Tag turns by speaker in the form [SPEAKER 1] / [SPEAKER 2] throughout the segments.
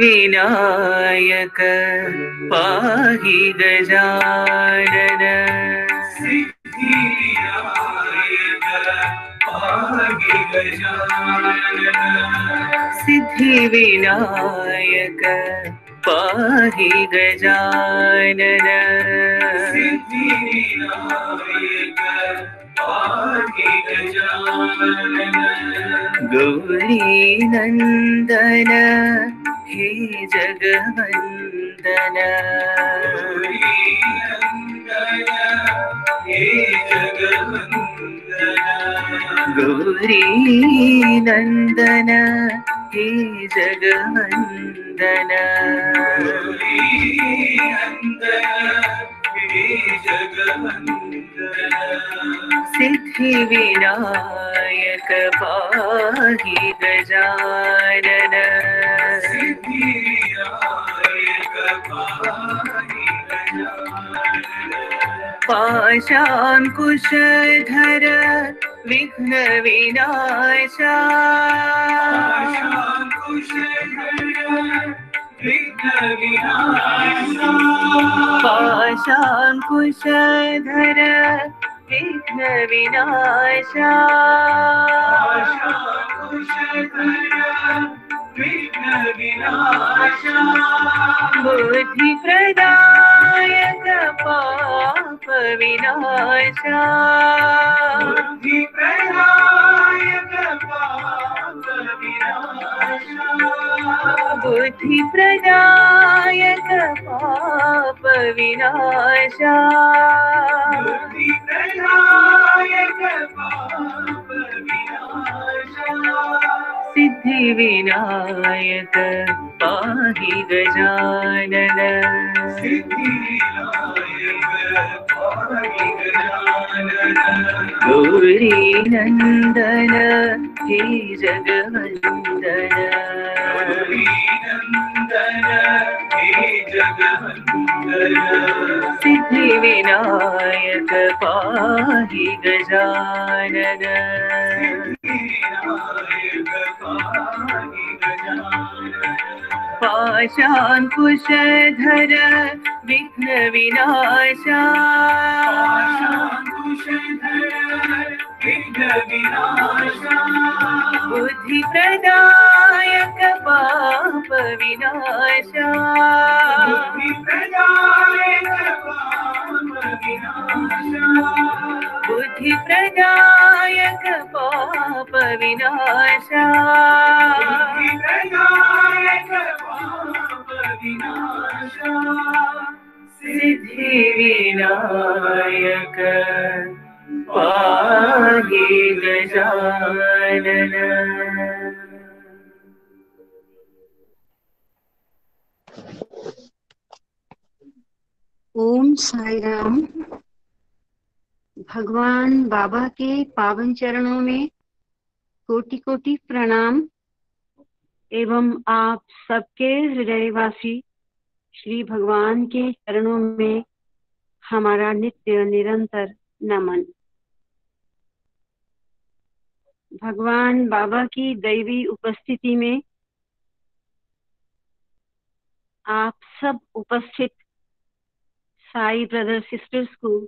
[SPEAKER 1] सिद्धिविनायक पाहि गजानन। सिद्धिविनायक पाहि गजानन। सिद्धिविनायक पाहि गजानन। सिद्धिविनायक पाहि गजानन। गौरी नंदन हे जगवंदन। गौरी नंदन हे जगवंदन। गौरी नंदन हे जगवंदन। गौरी नंदन हे जगवंदन। सिद्धिविनायक पाहि गजानन। सिद्धिविनायक पाहि गजानन। पाशांकुशधर विघ्न विनाशा। पाशांकुशधर विघ्न विनाशा। पाशांकुशधर विघ्न विनाशा। पाशांकुशधर विघ्न विनाशा। बुद्धि प्रदायक पाप विनाशा। बुद्धि प्रदायक पाप विनाशा। बुद्धि प्रदायक पाप विनाशा। बुद्धि प्रदायक पाप विनाशा। सिद्धिविनायक पाहि गजानन। सिद्धिविनायक पाहि गजानन। गौरी नंदन हे जगवंदन। गौरी नंदन हे जगवंदन। सिद्धिविनायक पाहि गजानन। सिद्धिविनायक पाहि गजानन। पाशांकुशधर विघ्न विनाशा। पाशांकुशधर विघ्न विनाशा। बुद्धि प्रदायक पाप विनाशा। बुद्धि प्रदायक पाप विनाशा। बुद्धि प्रदायक पाप विनाशा। बुद्धि प्रदायक पाप विनाशा। सिद्धिविनायक पाहि गजानन।
[SPEAKER 2] ओम साई राम। भगवान बाबा के पावन चरणों में कोटि कोटि प्रणाम एवं आप सबके हृदयवासी श्री भगवान के चरणों में हमारा नित्य निरंतर नमन। भगवान बाबा की दैवी उपस्थिति में आप सब उपस्थित साई ब्रदर सिस्टर्स को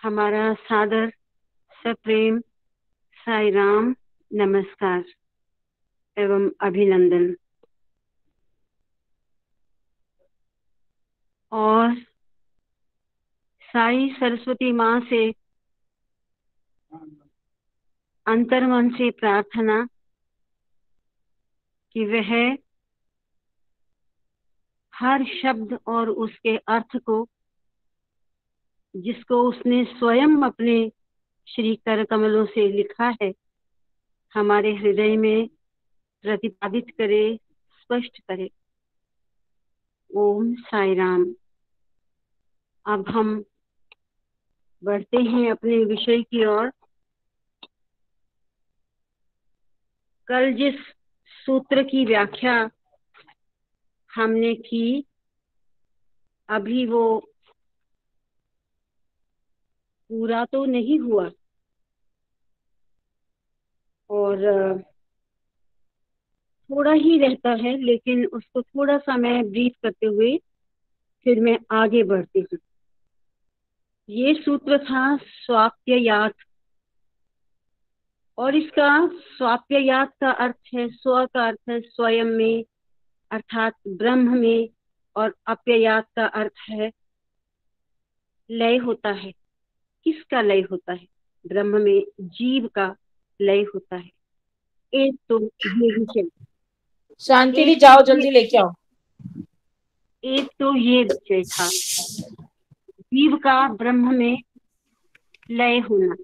[SPEAKER 2] हमारा सादर सप्रेम साई राम नमस्कार एवं अभिनंदन। और साई सरस्वती माँ से अंतर्मन से प्रार्थना कि वह हर शब्द और उसके अर्थ को, जिसको उसने स्वयं अपने श्री कर कमलों से लिखा है, हमारे हृदय में प्रतिपादित करे, स्पष्ट करे। ओम साई राम। अब हम बढ़ते हैं अपने विषय की ओर। कल जिस सूत्र की व्याख्या हमने की, अभी वो पूरा तो नहीं हुआ, और थोड़ा ही रहता है, लेकिन उसको थोड़ा सा मैं ब्रीफ करते हुए फिर मैं आगे बढ़ती हूँ। ये सूत्र था स्वाप्ययात, और इसका स्वाप्ययात का अर्थ है, स्व का अर्थ है स्वयं में अर्थात ब्रह्म में, और अपययात का अर्थ है लय होता है। किसका लय होता है? ब्रह्म में जीव का लय होता है। एक तो ये विषय,
[SPEAKER 3] शांति दी,
[SPEAKER 2] एक
[SPEAKER 3] जाओ
[SPEAKER 2] ये
[SPEAKER 3] जल्दी लेके आओ।
[SPEAKER 2] एक तो ये विषय था, जीव का ब्रह्म में लय होना।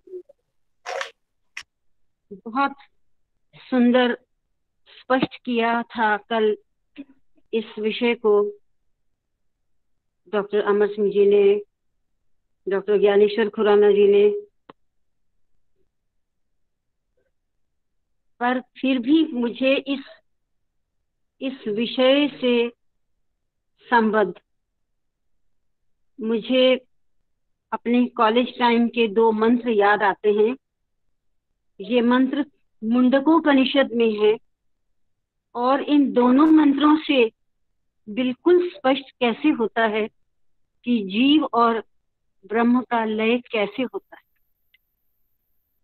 [SPEAKER 2] बहुत सुंदर स्पष्ट किया था कल इस विषय को डॉक्टर अमर सिंह जी ने, डॉक्टर ज्ञानेश्वर खुराना जी ने। पर फिर भी मुझे इस विषय से संबद्ध, मुझे अपने कॉलेज टाइम के 2 मंत्र याद आते हैं। ये मंत्र मुंडकोपनिषद में है, और इन दोनों मंत्रों से बिल्कुल स्पष्ट कैसे होता है कि जीव और ब्रह्म का लय कैसे होता है।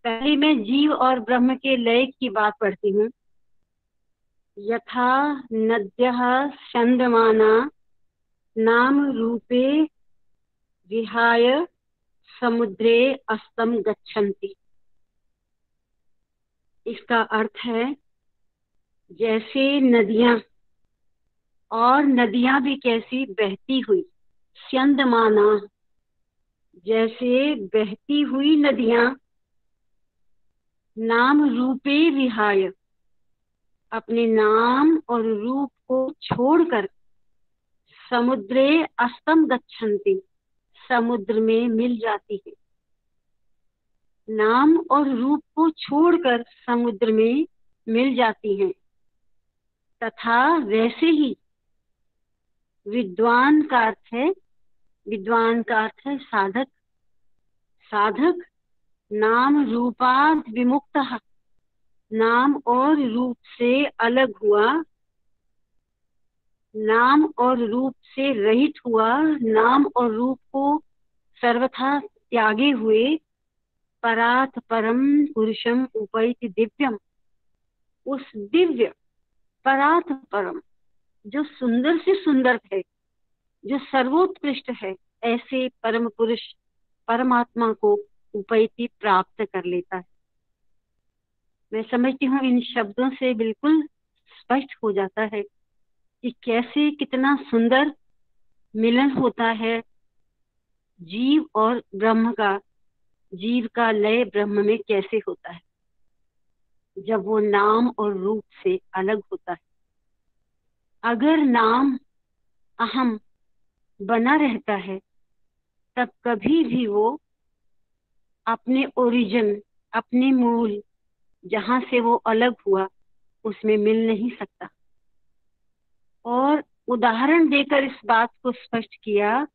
[SPEAKER 2] पहले मैं जीव और ब्रह्म के लय की बात पढ़ती हूँ। यथा नद्यः चंद्रमाना नाम रूपे विहाय समुद्रे अस्तम गच्छन्ति। इसका अर्थ है, जैसे नदियां, और नदियां भी कैसी बहती हुई, स्यंदमाना, जैसे बहती हुई नदियां, नाम रूपे विहाय, अपने नाम और रूप को छोड़कर, समुद्रे अस्तम गच्छन्ति, समुद्र में मिल जाती है। नाम और रूप को छोड़कर समुद्र में मिल जाती हैं। तथा वैसे ही विद्वान का अर्थ है, विद्वान का अर्थ है साधक। साधक नाम रूपाद विमुक्तः, नाम और रूप से अलग हुआ, नाम और रूप से रहित हुआ, नाम और रूप को सर्वथा त्यागे हुए, परात परम पुरुषम उपैति दिव्यम, उस दिव्य परात परम, जो सुंदर से सुंदर है, जो सर्वोत्कृष्ट है, ऐसे परम पुरुष परमात्मा को उपैति प्राप्त कर लेता है। मैं समझती हूँ इन शब्दों से बिल्कुल स्पष्ट हो जाता है कि कैसे, कितना सुंदर मिलन होता है जीव और ब्रह्म का। जीव का लय ब्रह्म में कैसे होता है, जब वो नाम और रूप से अलग होता है। अगर नाम अहम बना रहता है, तब कभी भी वो अपने ओरिजिन, अपने मूल, जहां से वो अलग हुआ, उसमें मिल नहीं सकता। और उदाहरण देकर इस बात को स्पष्ट किया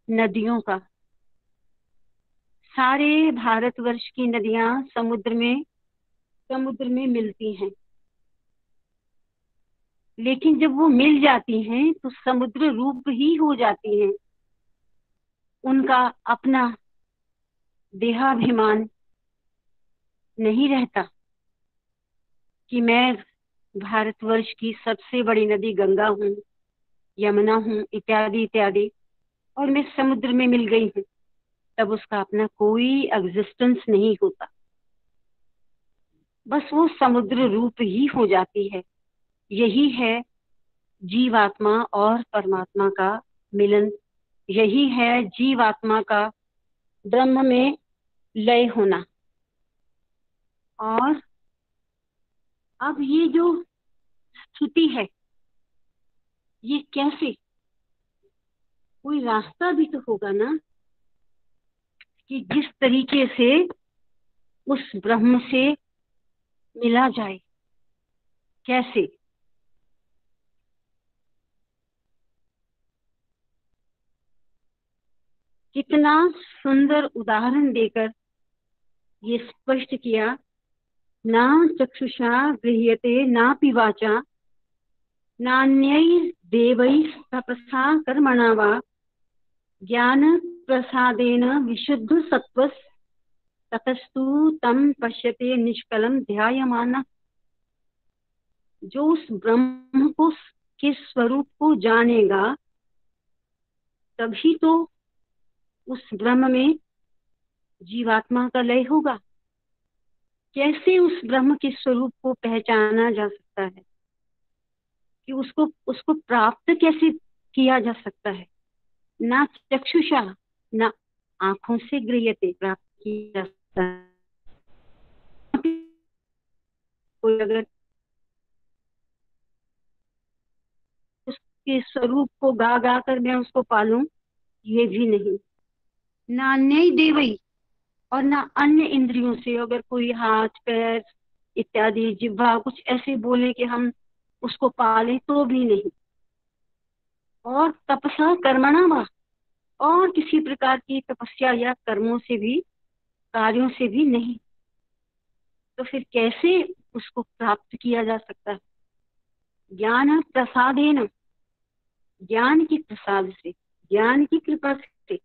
[SPEAKER 2] नदियों का। सारे भारतवर्ष की नदियां समुद्र में मिलती हैं, लेकिन जब वो मिल जाती हैं तो समुद्र रूप ही हो जाती हैं। उनका अपना देहाभिमान नहीं रहता कि मैं भारतवर्ष की सबसे बड़ी नदी गंगा हूँ, यमुना हूँ, इत्यादि इत्यादि, और मैं समुद्र में मिल गई हूँ। तब उसका अपना कोई एग्जिस्टेंस नहीं होता, बस वो समुद्र रूप ही हो जाती है। यही है जीवात्मा और परमात्मा का मिलन, यही है जीवात्मा का ब्रह्म में लय होना। और अब ये जो स्थिति है, ये कैसे, कोई रास्ता भी तो होगा ना कि जिस तरीके से उस ब्रह्म से मिला जाए, कैसे। कितना सुंदर उदाहरण देकर ये स्पष्ट किया। ना चक्षुषा गृह्यते नापि वाचा नान्यैर्देवैः तपसा कर्मणा वा ज्ञान प्रसादेन विशुद्ध सत्वस् ततस्तु तम पश्यते निष्कलम ध्यायमानः। जो उस ब्रह्म को के स्वरूप को जानेगा तभी तो उस ब्रह्म में जीवात्मा का लय होगा। कैसे उस ब्रह्म के स्वरूप को पहचाना जा सकता है, कि उसको प्राप्त कैसे किया जा सकता है। ना चक्षुषा, ना आंखों से गृह्यते प्राप्त किया जा सकता है। कोई अगर उसके स्वरूप को गा गा कर मैं उसको पालूं, ये भी नहीं। ना अन्य देवई, और ना अन्य इंद्रियों से अगर कोई हाथ पैर इत्यादि जिह्वा कुछ ऐसे बोले कि हम उसको पाले, तो भी नहीं। और तपसा कर्मणा वा, और किसी प्रकार की तपस्या या कर्मों से भी, कार्यों से भी नहीं। तो फिर कैसे उसको प्राप्त किया जा सकता है। ज्ञान प्रसादेन, ज्ञान की प्रसाद से, ज्ञान की कृपा से,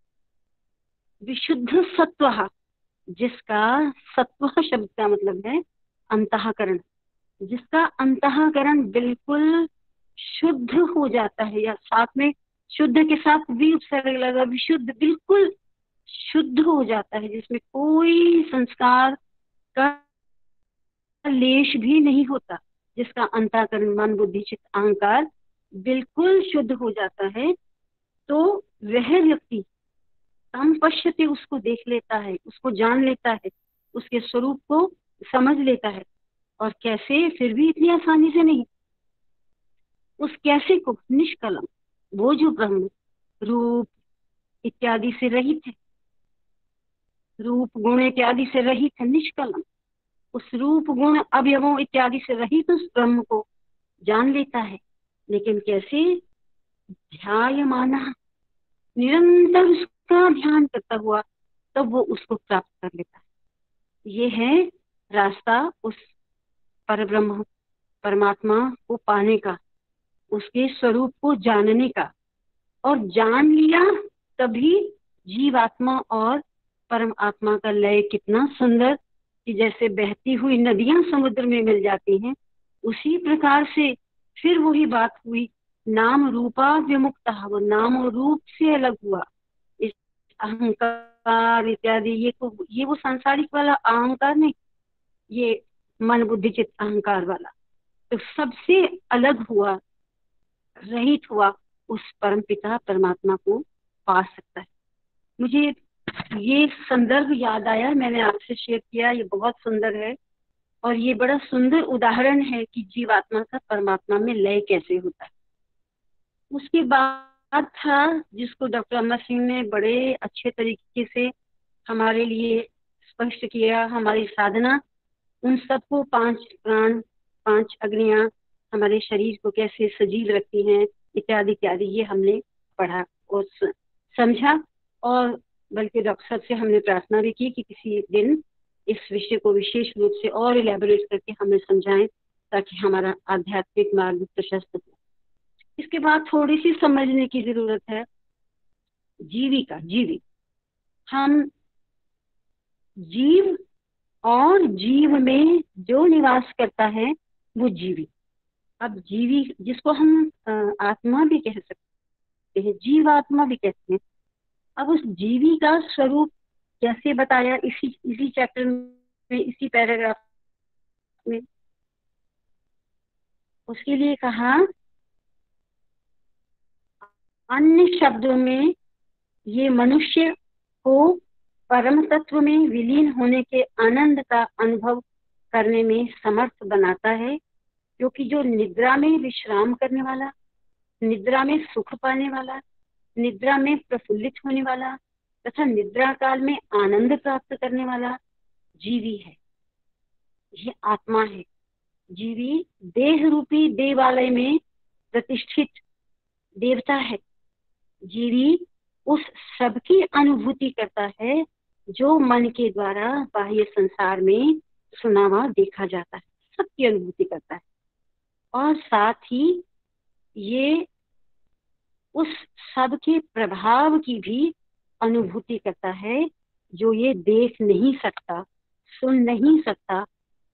[SPEAKER 2] विशुद्ध सत्व, जिसका सत्व शब्द का मतलब है अंतःकरण, जिसका अंतःकरण बिल्कुल शुद्ध हो जाता है, या साथ में शुद्ध के साथ भी उपसर्ग लगा, विशुद्ध, बिल्कुल शुद्ध हो जाता है, जिसमें कोई संस्कार का लेश भी नहीं होता, जिसका अंतःकरण मन बुद्धि चित्त अहंकार बिल्कुल शुद्ध हो जाता है। तो वह व्यक्ति तम पश्यते, उसको देख लेता है, उसको जान लेता है, उसके स्वरूप को समझ लेता है। और कैसे, फिर भी इतनी आसानी से नहीं। उस कैसे को निष्कलम, वो जो ब्रह्म रूप इत्यादि से रहित है, रूप गुण इत्यादि से रहित है, निष्कलम, उस रूप गुण अवयवों इत्यादि से रहित उस ब्रह्म को जान लेता है। लेकिन कैसे, ध्यायमानः, निरंतर उसका ध्यान करता हुआ तब वो उसको प्राप्त कर लेता है। ये है रास्ता उस परब्रह्म परमात्मा को पाने का, उसके स्वरूप को जानने का। और जान लिया तभी जीवात्मा और परम आत्मा का लय कितना सुंदर, कि जैसे बहती हुई नदियां समुद्र में मिल जाती हैं, उसी प्रकार से फिर वही बात हुई, नाम रूपा विमुक्ता, वो नाम और रूप से अलग हुआ। इस अहंकार इत्यादि, ये वो सांसारिक वाला अहंकार नहीं, ये मन बुद्धि चित्त अहंकार वाला, तो सबसे अलग हुआ, रहित हुआ, उस परम पिता परमात्मा को पा सकता है। मुझे ये संदर्भ याद आया, मैंने आपसे शेयर किया, ये बहुत सुंदर है। और ये बड़ा सुंदर उदाहरण है कि जीवात्मा का परमात्मा में लय कैसे होता है। उसके बाद था, जिसको डॉक्टर अमर सिंह ने बड़े अच्छे तरीके से हमारे लिए स्पष्ट किया, हमारी साधना, उन सबको 5 प्राण 5 अग्नियां हमारे शरीर को कैसे सजीव रखती हैं इत्यादि इत्यादि, ये हमने पढ़ा और समझा। और बल्कि डॉक्टर साहब से हमने प्रार्थना भी की कि किसी दिन इस विषय को विशेष रूप से और इलेबोरेट करके हमें समझाएं, ताकि हमारा आध्यात्मिक मार्ग प्रशस्त हो। इसके बाद थोड़ी सी समझने की जरूरत है जीवी। हम जीव, और जीव में जो निवास करता है वो जीवी। अब जीवी जिसको हम आत्मा भी कह सकते हैं, जीवात्मा भी कहते हैं। अब उस जीवी का स्वरूप कैसे बताया इसी चैप्टर में, इसी पैराग्राफ में। उसके लिए कहा, अन्य शब्दों में ये मनुष्य को परम तत्व में विलीन होने के आनंद का अनुभव करने में समर्थ बनाता है, क्योंकि जो निद्रा में विश्राम करने वाला, निद्रा में सुख पाने वाला, निद्रा में प्रफुल्लित होने वाला तथा निद्रा काल में आनंद प्राप्त करने वाला जीवी है। ये आत्मा है। जीवी देह रूपी देवालय में प्रतिष्ठित देवता है। जीवी उस सब की अनुभूति करता है जो मन के द्वारा बाह्य संसार में सुना हुआ देखा जाता है, सबकी अनुभूति करता है। और साथ ही ये उस सब के प्रभाव की भी अनुभूति करता है जो ये देख नहीं सकता, सुन नहीं सकता,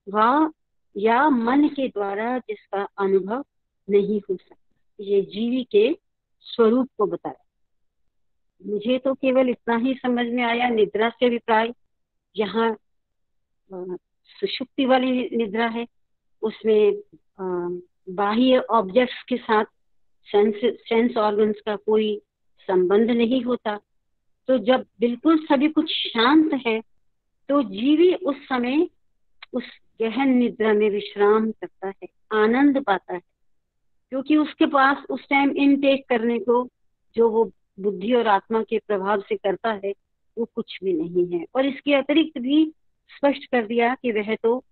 [SPEAKER 2] वह या मन के द्वारा जिसका अनुभव नहीं हो सकता। ये जीवी के स्वरूप को बताया। मुझे तो केवल इतना ही समझ में आया निद्रा से अभिप्राय यहाँ सुषुप्ति वाली निद्रा है, उसमें बाह्य ऑब्जेक्ट्स के साथ सेंस ऑर्गन्स का कोई संबंध नहीं होता। तो जब बिल्कुल सभी कुछ शांत है तो जीवी उस समय उस गहन निद्रा में विश्राम करता है, आनंद पाता है, क्योंकि उसके पास उस टाइम इनटेक करने को जो वो बुद्धि और आत्मा के प्रभाव से करता है वो कुछ भी नहीं है। और इसके अतिरिक्त भी स्पष्ट कर दिया कि वह तो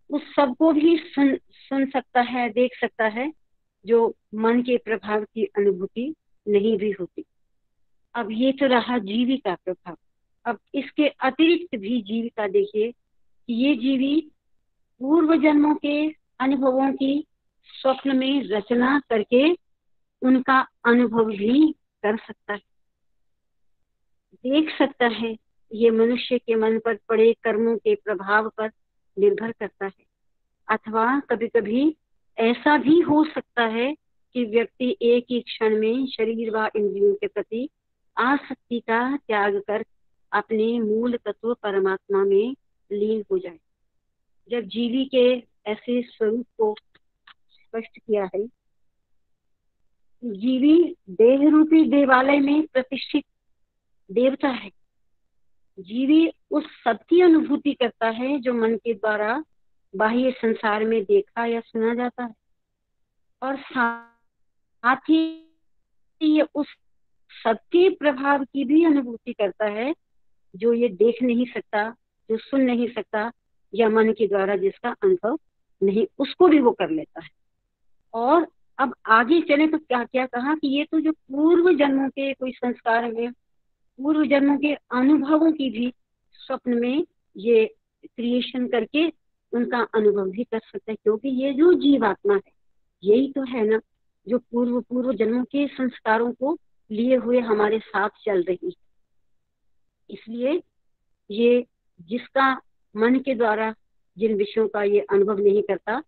[SPEAKER 2] उस सबको भी सुन सकता है, देख सकता है, जो मन के प्रभाव की अनुभूति नहीं भी होती। अब ये तो रहा जीवी का प्रभाव। अब इसके अतिरिक्त भी जीवी का देखिए कि ये जीवी पूर्व जन्मों के अनुभवों की स्वप्न में रचना करके उनका अनुभव भी कर सकता है, देख सकता है। ये मनुष्य के मन पर पड़े कर्मों के प्रभाव पर निर्भर करता है। अथवा कभी कभी ऐसा भी हो सकता है कि व्यक्ति एक ही क्षण में शरीर व इंद्रियों के प्रति आसक्ति का त्याग कर अपने मूल तत्व परमात्मा में लीन हो जाए। जब जीवी के ऐसे स्वरूप को स्पष्ट किया है, जीवी देह रूपी देवालय में प्रतिष्ठित देवता है। जीवी उस सबकी अनुभूति करता है जो मन के द्वारा बाह्य संसार में देखा या सुना जाता है। और साथ ही ये उस सबके प्रभाव की भी अनुभूति करता है जो ये देख नहीं सकता, जो सुन नहीं सकता, या मन के द्वारा जिसका अनुभव नहीं, उसको भी वो कर लेता है। और अब आगे चले तो क्या क्या कहा कि ये तो जो पूर्व जन्मों के कोई संस्कार में, पूर्व जन्मों के अनुभवों की भी स्वप्न में ये क्रिएशन करके उनका अनुभव भी कर सकता है, क्योंकि ये जो जीवात्मा है यही तो है ना जो पूर्व जन्मों के संस्कारों को लिए हुए हमारे साथ चल रही है। इसलिए ये जिसका मन के द्वारा जिन विषयों का ये अनुभव नहीं करता,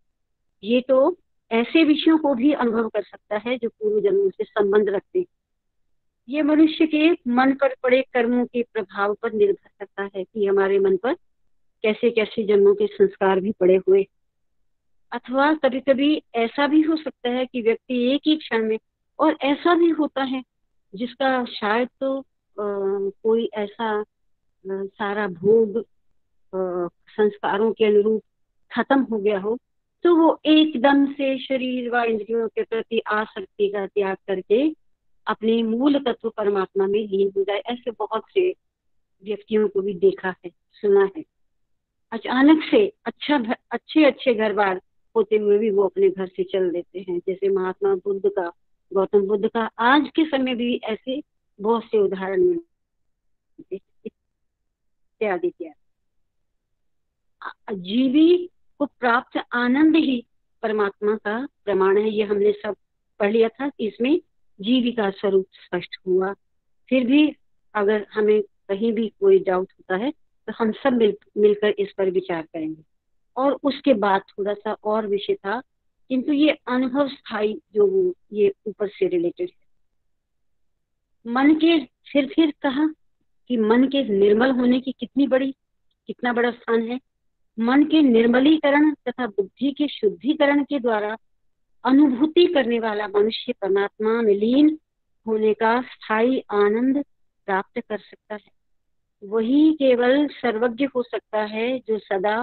[SPEAKER 2] ये तो ऐसे विषयों को भी अनुभव कर सकता है जो पूर्व जन्मों से संबंध रखते हैं। ये मनुष्य के मन पर पड़े कर्मों के प्रभाव पर निर्भर करता है कि हमारे मन पर कैसे कैसे जन्मों के संस्कार भी पड़े हुए। अथवा कभी कभी ऐसा भी हो सकता है कि व्यक्ति एक ही क्षण में, और ऐसा भी होता है जिसका शायद तो कोई ऐसा सारा भोग संस्कारों के अनुरूप खत्म हो गया हो, तो वो एकदम से शरीर व इंद्रियों के प्रति आसक्ति का त्याग करके अपने मूल तत्व परमात्मा में लीन हो जाए। ऐसे बहुत से व्यक्तियों को भी देखा है, सुना है। अचानक से अच्छे घर बार होते हुए भी वो अपने घर से चल देते हैं। जैसे महात्मा बुद्ध का, गौतम बुद्ध का, आज के समय भी ऐसे बहुत से उदाहरण मिलते इत्यादि इत्यादि। जीवी को प्राप्त आनंद ही परमात्मा का प्रमाण है। ये हमने सब पढ़ लिया था, इसमें जीवी का स्वरूप स्पष्ट हुआ। फिर भी अगर हमें कहीं भी कोई डाउट होता है तो हम सब मिलकर इस पर विचार करेंगे। और उसके बाद थोड़ा सा और विषय था, किंतु ये अनुभव स्थायी जो ये ऊपर से रिलेटेड है। मन के फिर कहा कि मन के निर्मल होने की कितना बड़ा स्थान है। मन के निर्मलीकरण तथा बुद्धि के शुद्धिकरण के द्वारा अनुभूति करने वाला मनुष्य परमात्मा में लीन होने का स्थायी आनंद प्राप्त कर सकता है। वही केवल सर्वज्ञ हो सकता है जो सदा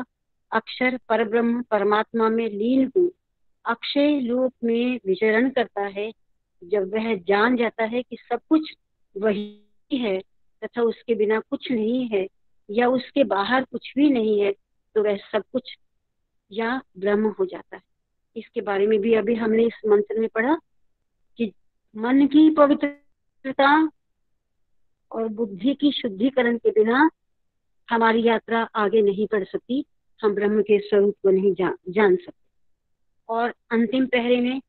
[SPEAKER 2] अक्षर परब्रह्म परमात्मा में लीन हो अक्षय लोक में विचरण करता है। जब वह जान जाता है कि सब कुछ वही है तथा उसके बिना कुछ नहीं है या उसके बाहर कुछ भी नहीं है, तो वह सब कुछ या ब्रह्म हो जाता है। इसके बारे में भी अभी हमने इस मंत्र में पढ़ा कि मन की पवित्रता और बुद्धि की शुद्धिकरण के बिना हमारी यात्रा आगे नहीं बढ़ सकती, हम ब्रह्म के स्वरूप को नहीं जान सकते। और अंतिम पहरे में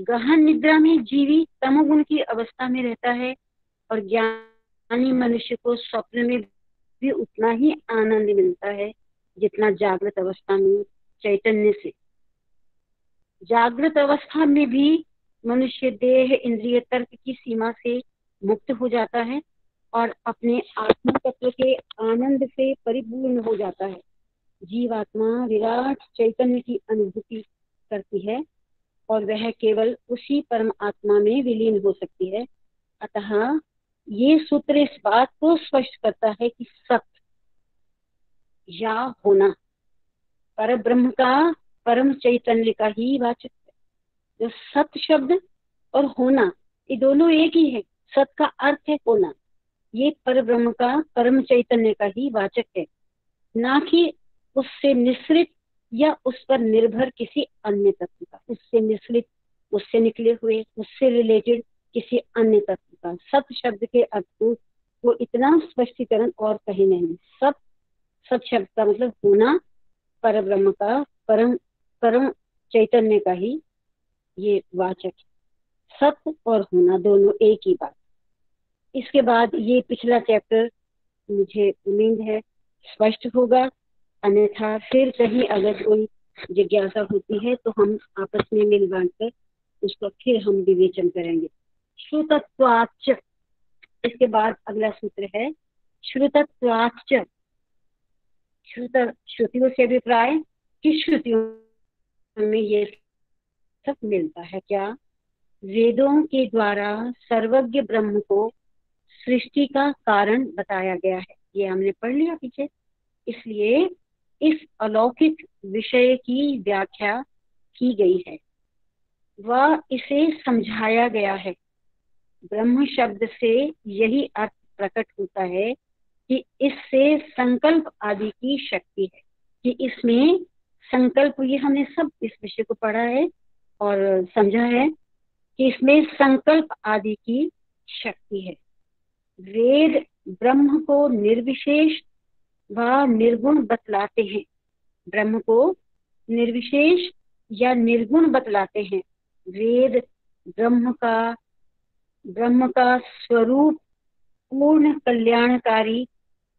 [SPEAKER 2] गहन निद्रा में जीवी तमोगुण की अवस्था में रहता है और ज्ञानी मनुष्य को स्वप्न में भी उतना ही आनंद मिलता है जितना जागृत अवस्था में चैतन्य से। जागृत अवस्था में भी मनुष्य देह इंद्रिय तर्क की सीमा से मुक्त हो जाता है और अपने आत्मा तत्व के आनंद से परिपूर्ण हो जाता है। जीवात्मा विराट चैतन्य की अनुभूति करती है और वह केवल उसी परम आत्मा में विलीन हो सकती है। अतः ये सूत्र इस बात को स्पष्ट करता है कि सत या होना पर ब्रह्म का परम चैतन्य का ही वाचक है। जो सत शब्द और होना ये दोनों एक ही है। सत का अर्थ है होना, ये पर ब्रह्म का परम चैतन्य का ही वाचक है, ना कि उससे मिश्रित या उस पर निर्भर किसी अन्य तत्व का, उससे मिश्रित, उससे निकले हुए, उससे रिलेटेड किसी अन्य तत्व का। सत शब्द के अर्थ को इतना स्पष्टीकरण और कहीं नहीं। सत शब्द का मतलब होना, पर ब्रह्म का परम चैतन्य का ही ये वाचक है। सत और होना दोनों एक ही बात। इसके बाद ये पिछला चैप्टर मुझे उम्मीद है स्पष्ट होगा, अन्यथा फिर कहीं अगर कोई जिज्ञासा होती है तो हम आपस में मिल बांट कर उसको फिर हम विवेचन करेंगे। श्रुतत्वाच्च, इसके बाद अगला सूत्र है श्रुतत्वाच्च। श्रुतियों से अभिप्राय कि श्रुतियों में ये सब मिलता है क्या? वेदों के द्वारा सर्वज्ञ ब्रह्म को सृष्टि का कारण बताया गया है, ये हमने पढ़ लिया पीछे। इसलिए इस अलौकिक विषय की व्याख्या की गई है, वह इसे समझाया गया है। ब्रह्म शब्द से यही अर्थ प्रकट होता है कि इससे संकल्प आदि की शक्ति है, कि इसमें संकल्प, ये हमने सब इस विषय को पढ़ा है और समझा है कि इसमें संकल्प आदि की शक्ति है। वेद ब्रह्म को निर्विशेष व निर्गुण बतलाते हैं, ब्रह्म को निर्विशेष या निर्गुण बतलाते हैं। वेद ब्रह्म का स्वरूप पूर्ण कल्याणकारी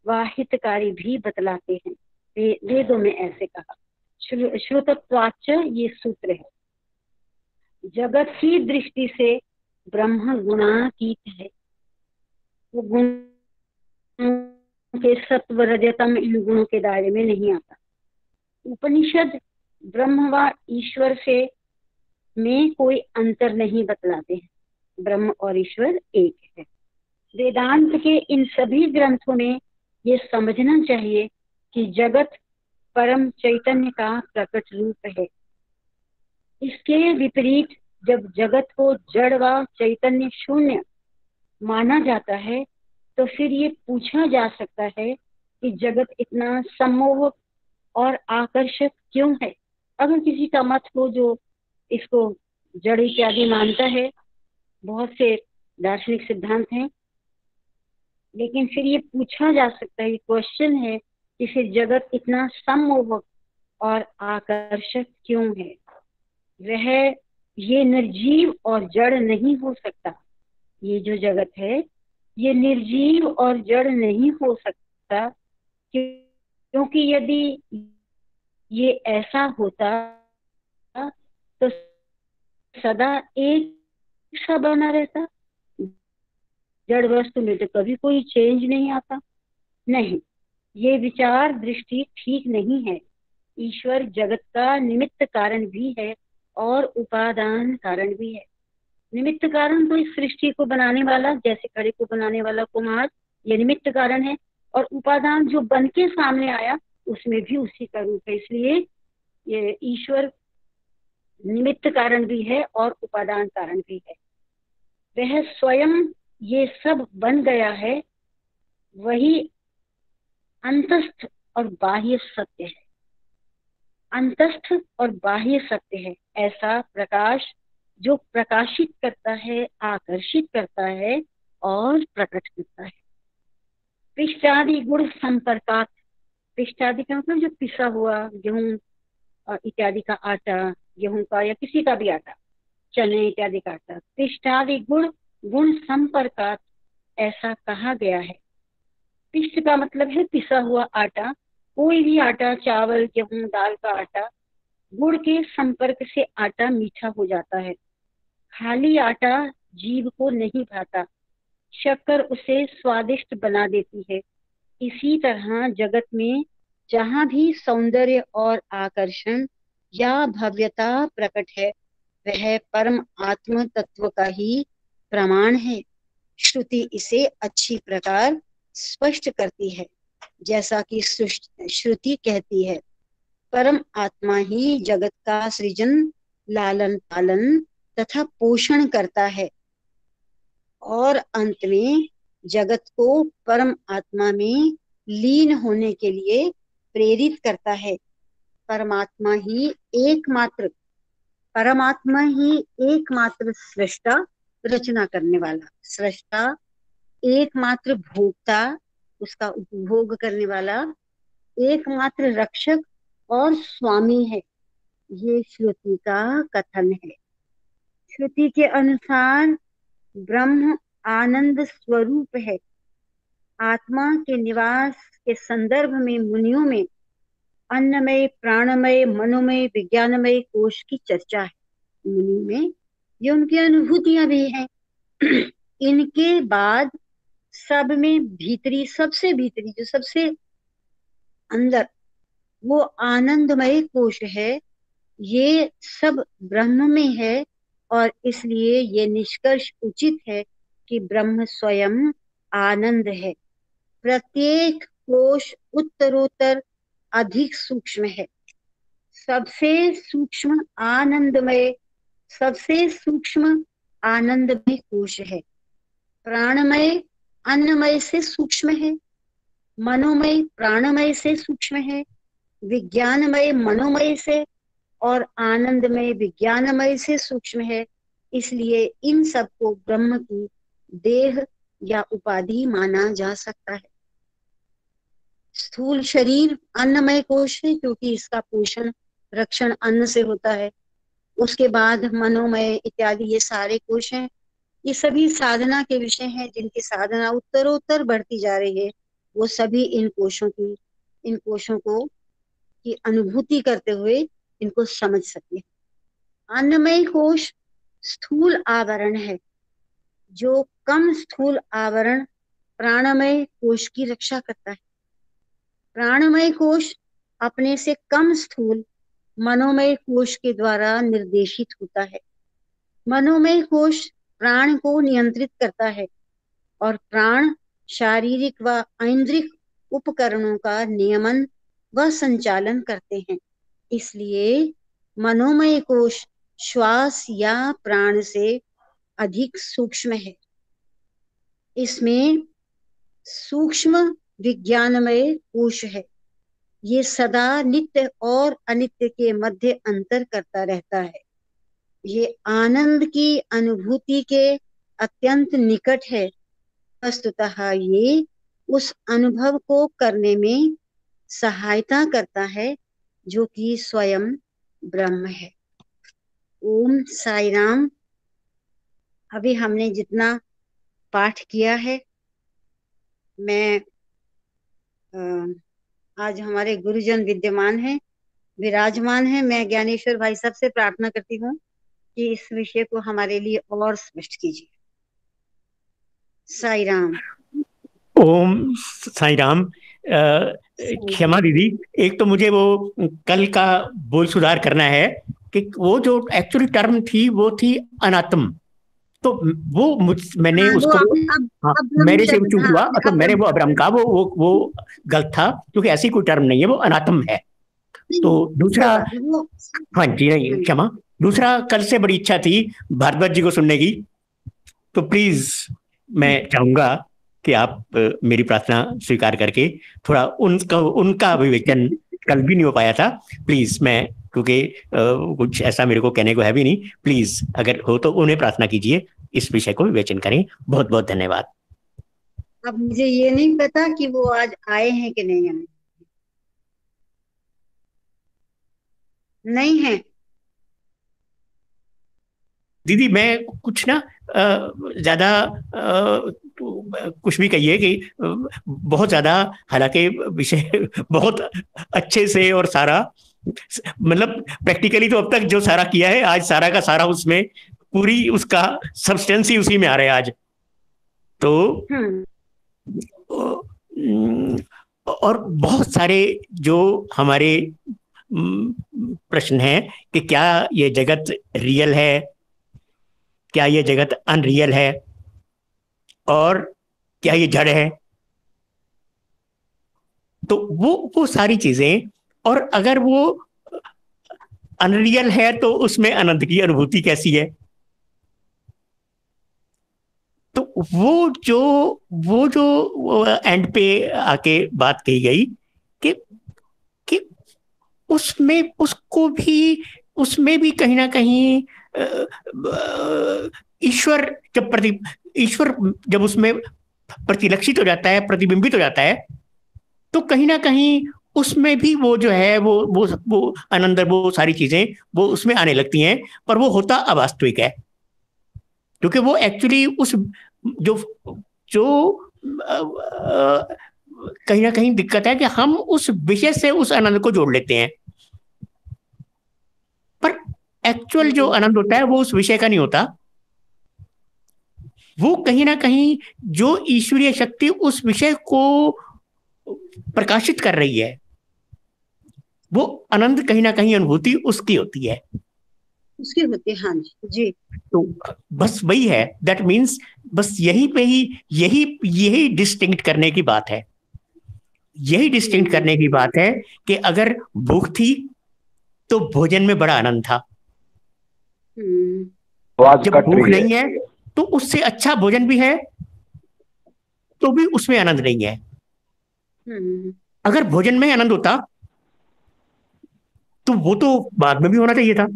[SPEAKER 2] व हितकारी भी बतलाते हैं। वेदों में ऐसे कहा। श्रुतत्वाच्च ये सूत्र है। जगत की दृष्टि से ब्रह्म गुणातीत है, वो गुण के सत्व रजतम इन गुणों के दायरे में नहीं आता। उपनिषद ब्रह्म व ईश्वर से में कोई अंतर नहीं बतलाते हैं, ब्रह्म और ईश्वर एक है। वेदांत के इन सभी ग्रंथों में ये समझना चाहिए कि जगत परम चैतन्य का प्रकट रूप है। इसके विपरीत जब जगत को जड़ व चैतन्य शून्य माना जाता है तो फिर ये पूछा जा सकता है कि जगत इतना सम्मोहक और आकर्षक क्यों है। अगर किसी का मत हो जो इसको जड़ इत्यादि मानता है, बहुत से दार्शनिक सिद्धांत हैं, लेकिन फिर ये पूछा जा सकता है, क्वेश्चन है कि फिर जगत इतना सम्मोहक और आकर्षक क्यों है। वह ये निर्जीव और जड़ नहीं हो सकता। ये जो जगत है ये निर्जीव और जड़ नहीं हो सकता, क्योंकि यदि ये ऐसा होता तो सदा एक सा बना रहता। जड़ वस्तु में तो कभी कोई चेंज नहीं आता। नहीं, ये विचार दृष्टि ठीक नहीं है। ईश्वर जगत का निमित्त कारण भी है और उपादान कारण भी है। निमित्त कारण तो इस सृष्टि को बनाने वाला, जैसे घड़े को बनाने वाला कुम्हार, ये निमित्त कारण है, और उपादान जो बन के सामने आया उसमें भी उसी का रूप है। इसलिए ये ईश्वर निमित्त कारण भी है और उपादान कारण भी है। वह स्वयं ये सब बन गया है, वही अंतस्थ और बाह्य सत्य है। अंतस्थ और बाह्य सत्य है ऐसा प्रकाश जो प्रकाशित करता है, आकर्षित करता है और प्रकट करता है। पिष्टादि गुण संपर्कात, पिष्टादि का मतलब जो पिसा हुआ गेहूं इत्यादि का आटा, गेहूं का या किसी का भी आटा, चने इत्यादि का आटा, पिष्टादि गुण गुण संपर्कात ऐसा कहा गया है। पिष्ट का मतलब है पिसा हुआ आटा, कोई भी आटा, चावल, गेहूं, दाल का आटा, गुड़ के संपर्क से आटा मीठा हो जाता है। खाली आटा जीभ को नहीं भाता, शक्कर उसे स्वादिष्ट बना देती है। इसी तरह जगत में जहाँ भी सौंदर्य और आकर्षण या भव्यता प्रकट है, वह परम आत्म तत्व का ही प्रमाण है। श्रुति इसे अच्छी प्रकार स्पष्ट करती है। जैसा कि श्रुति कहती है, परम आत्मा ही जगत का सृजन, लालन पालन तथा पोषण करता है और अंत में जगत को परम आत्मा में लीन होने के लिए प्रेरित करता है। परमात्मा ही एकमात्र सृष्टा, रचना करने वाला, सृष्टा, एकमात्र भोक्ता, उसका उपभोग करने वाला, एकमात्र रक्षक और स्वामी है। ये श्रुति का कथन है। श्रुति के अनुसार ब्रह्म आनंद स्वरूप है। आत्मा के निवास के संदर्भ में मुनियों में अन्नमय, प्राणमय, मनोमय, विज्ञानमय कोश की चर्चा है। मुनियों में ये उनकी अनुभूतियां भी हैं। इनके बाद सब में भीतरी, सबसे भीतरी, जो सबसे अंदर, वो आनंदमय कोश है। ये सब ब्रह्म में है और इसलिए ये निष्कर्ष उचित है कि ब्रह्म स्वयं आनंद है। प्रत्येक कोश उत्तरोत्तर अधिक सूक्ष्म है। सबसे सूक्ष्म आनंदमय कोश है। प्राणमय अन्नमय से सूक्ष्म है, मनोमय प्राणमय से सूक्ष्म है, विज्ञानमय मनोमय से और आनंदमय विज्ञानमय से सूक्ष्म है। इसलिए इन सबको ब्रह्म की देह या उपाधि माना जा सकता है। स्थूल शरीर अन्नमय कोश है, क्योंकि इसका पोषण रक्षण अन्न से होता है। उसके बाद मनोमय इत्यादि ये सारे कोश हैं। ये सभी साधना के विषय हैं, जिनकी साधना उत्तरोत्तर बढ़ती जा रही है। वो सभी इन कोशों को की अनुभूति करते हुए इनको समझ सकते हैं। अन्नमय कोश स्थूल आवरण है, जो कम स्थूल आवरण प्राणमय कोश की रक्षा करता है। प्राणमय कोश अपने से कम स्थूल मनोमय कोश के द्वारा निर्देशित होता है। मनोमय कोश प्राण को नियंत्रित करता है और प्राण शारीरिक व ऐन्द्रिक उपकरणों का नियमन व संचालन करते हैं। इसलिए मनोमय कोश श्वास या प्राण से अधिक सूक्ष्म है। इसमें सूक्ष्म विज्ञानमय कोश है। ये सदा नित्य और अनित्य के मध्य अंतर करता रहता है। ये आनंद की अनुभूति के अत्यंत निकट है। वस्तुतः ये उस अनुभव को करने में सहायता करता है जो कि स्वयं ब्रह्म है। ओम साई राम। अभी हमने जितना पाठ किया है, मैं आज हमारे गुरुजन विद्यमान हैं, विराजमान हैं। मैं ज्ञानेश्वर भाई साहब से प्रार्थना करती हूँ कि इस विषय को हमारे लिए और स्पष्ट कीजिए। साई राम।
[SPEAKER 4] ओम साई राम। क्षमा दीदी, एक तो मुझे वो कल का बोल सुधार करना है कि वो जो एक्चुअली टर्म थी वो थी अनात्म, तो वो मैंने उसको मेरे से चूक हुआ, तो मैंने वो अब्रह्म का वो गलत था, क्योंकि ऐसी कोई टर्म नहीं है, वो अनात्म है। तो दूसरा, हाँ जी, नहीं क्षमा। दूसरा, कल से बड़ी इच्छा थी भारद्वाज जी को सुनने की, तो प्लीज मैं चाहूंगा कि आप मेरी प्रार्थना स्वीकार करके थोड़ा उनका उनका अभिव्यक्ति कल भी नहीं हो पाया था, प्लीज, मैं क्योंकि कुछ ऐसा मेरे को कहने को है भी नहीं, प्लीज अगर हो तो उन्हें प्रार्थना कीजिए, इस विषय को विवेचन करें। बहुत बहुत धन्यवाद।
[SPEAKER 2] अब मुझे ये नहीं पता कि वो आज आए हैं कि नहीं आए। नहीं है
[SPEAKER 4] दीदी, मैं कुछ ना ज्यादा कुछ भी कहिए कि बहुत ज्यादा, हालांकि विषय बहुत अच्छे से और सारा, मतलब प्रैक्टिकली तो अब तक जो सारा किया है, आज सारा का सारा उसमें पूरी उसका सब्सटेंस ही उसी में आ रहा है आज तो। और बहुत सारे जो हमारे प्रश्न हैं कि क्या ये जगत रियल है, क्या ये जगत अनरियल है, और क्या ये जड़ है, तो वो सारी चीजें, और अगर वो अनरियल है तो उसमें अनंत की अनुभूति कैसी है, तो वो जो एंड पे आके बात कही गई कि उसमें उसको भी, उसमें भी कहीं ना कहीं ईश्वर ईश्वर जब उसमें प्रतिलक्षित हो जाता है, प्रतिबिंबित हो जाता है, तो कहीं ना कहीं उसमें भी वो जो है वो आनंद, वो सारी चीजें वो उसमें आने लगती हैं, पर वो होता अवास्तविक है, क्योंकि वो एक्चुअली उस जो जो कहीं ना कहीं दिक्कत है कि हम उस विषय से उस आनंद को जोड़ लेते हैं, पर एक्चुअल जो आनंद होता है वो उस विषय का नहीं होता, वो कहीं ना कहीं जो ईश्वरीय शक्ति उस विषय को प्रकाशित कर रही है, वो आनंद कहीं ना कहीं अनुभूति उसकी होती है,
[SPEAKER 2] उसकी होती है। हाँ जी।
[SPEAKER 4] तो बस वही है, दैट मीन्स बस यही पे ही यही डिस्टिंक्ट करने की बात है, यही डिस्टिंक्ट करने की बात है कि अगर भूख थी तो भोजन में बड़ा आनंद था, जब भूख नहीं है तो उससे अच्छा भोजन भी है तो भी उसमें आनंद नहीं है। अगर भोजन में आनंद होता तो वो तो बाद में भी होना चाहिए था,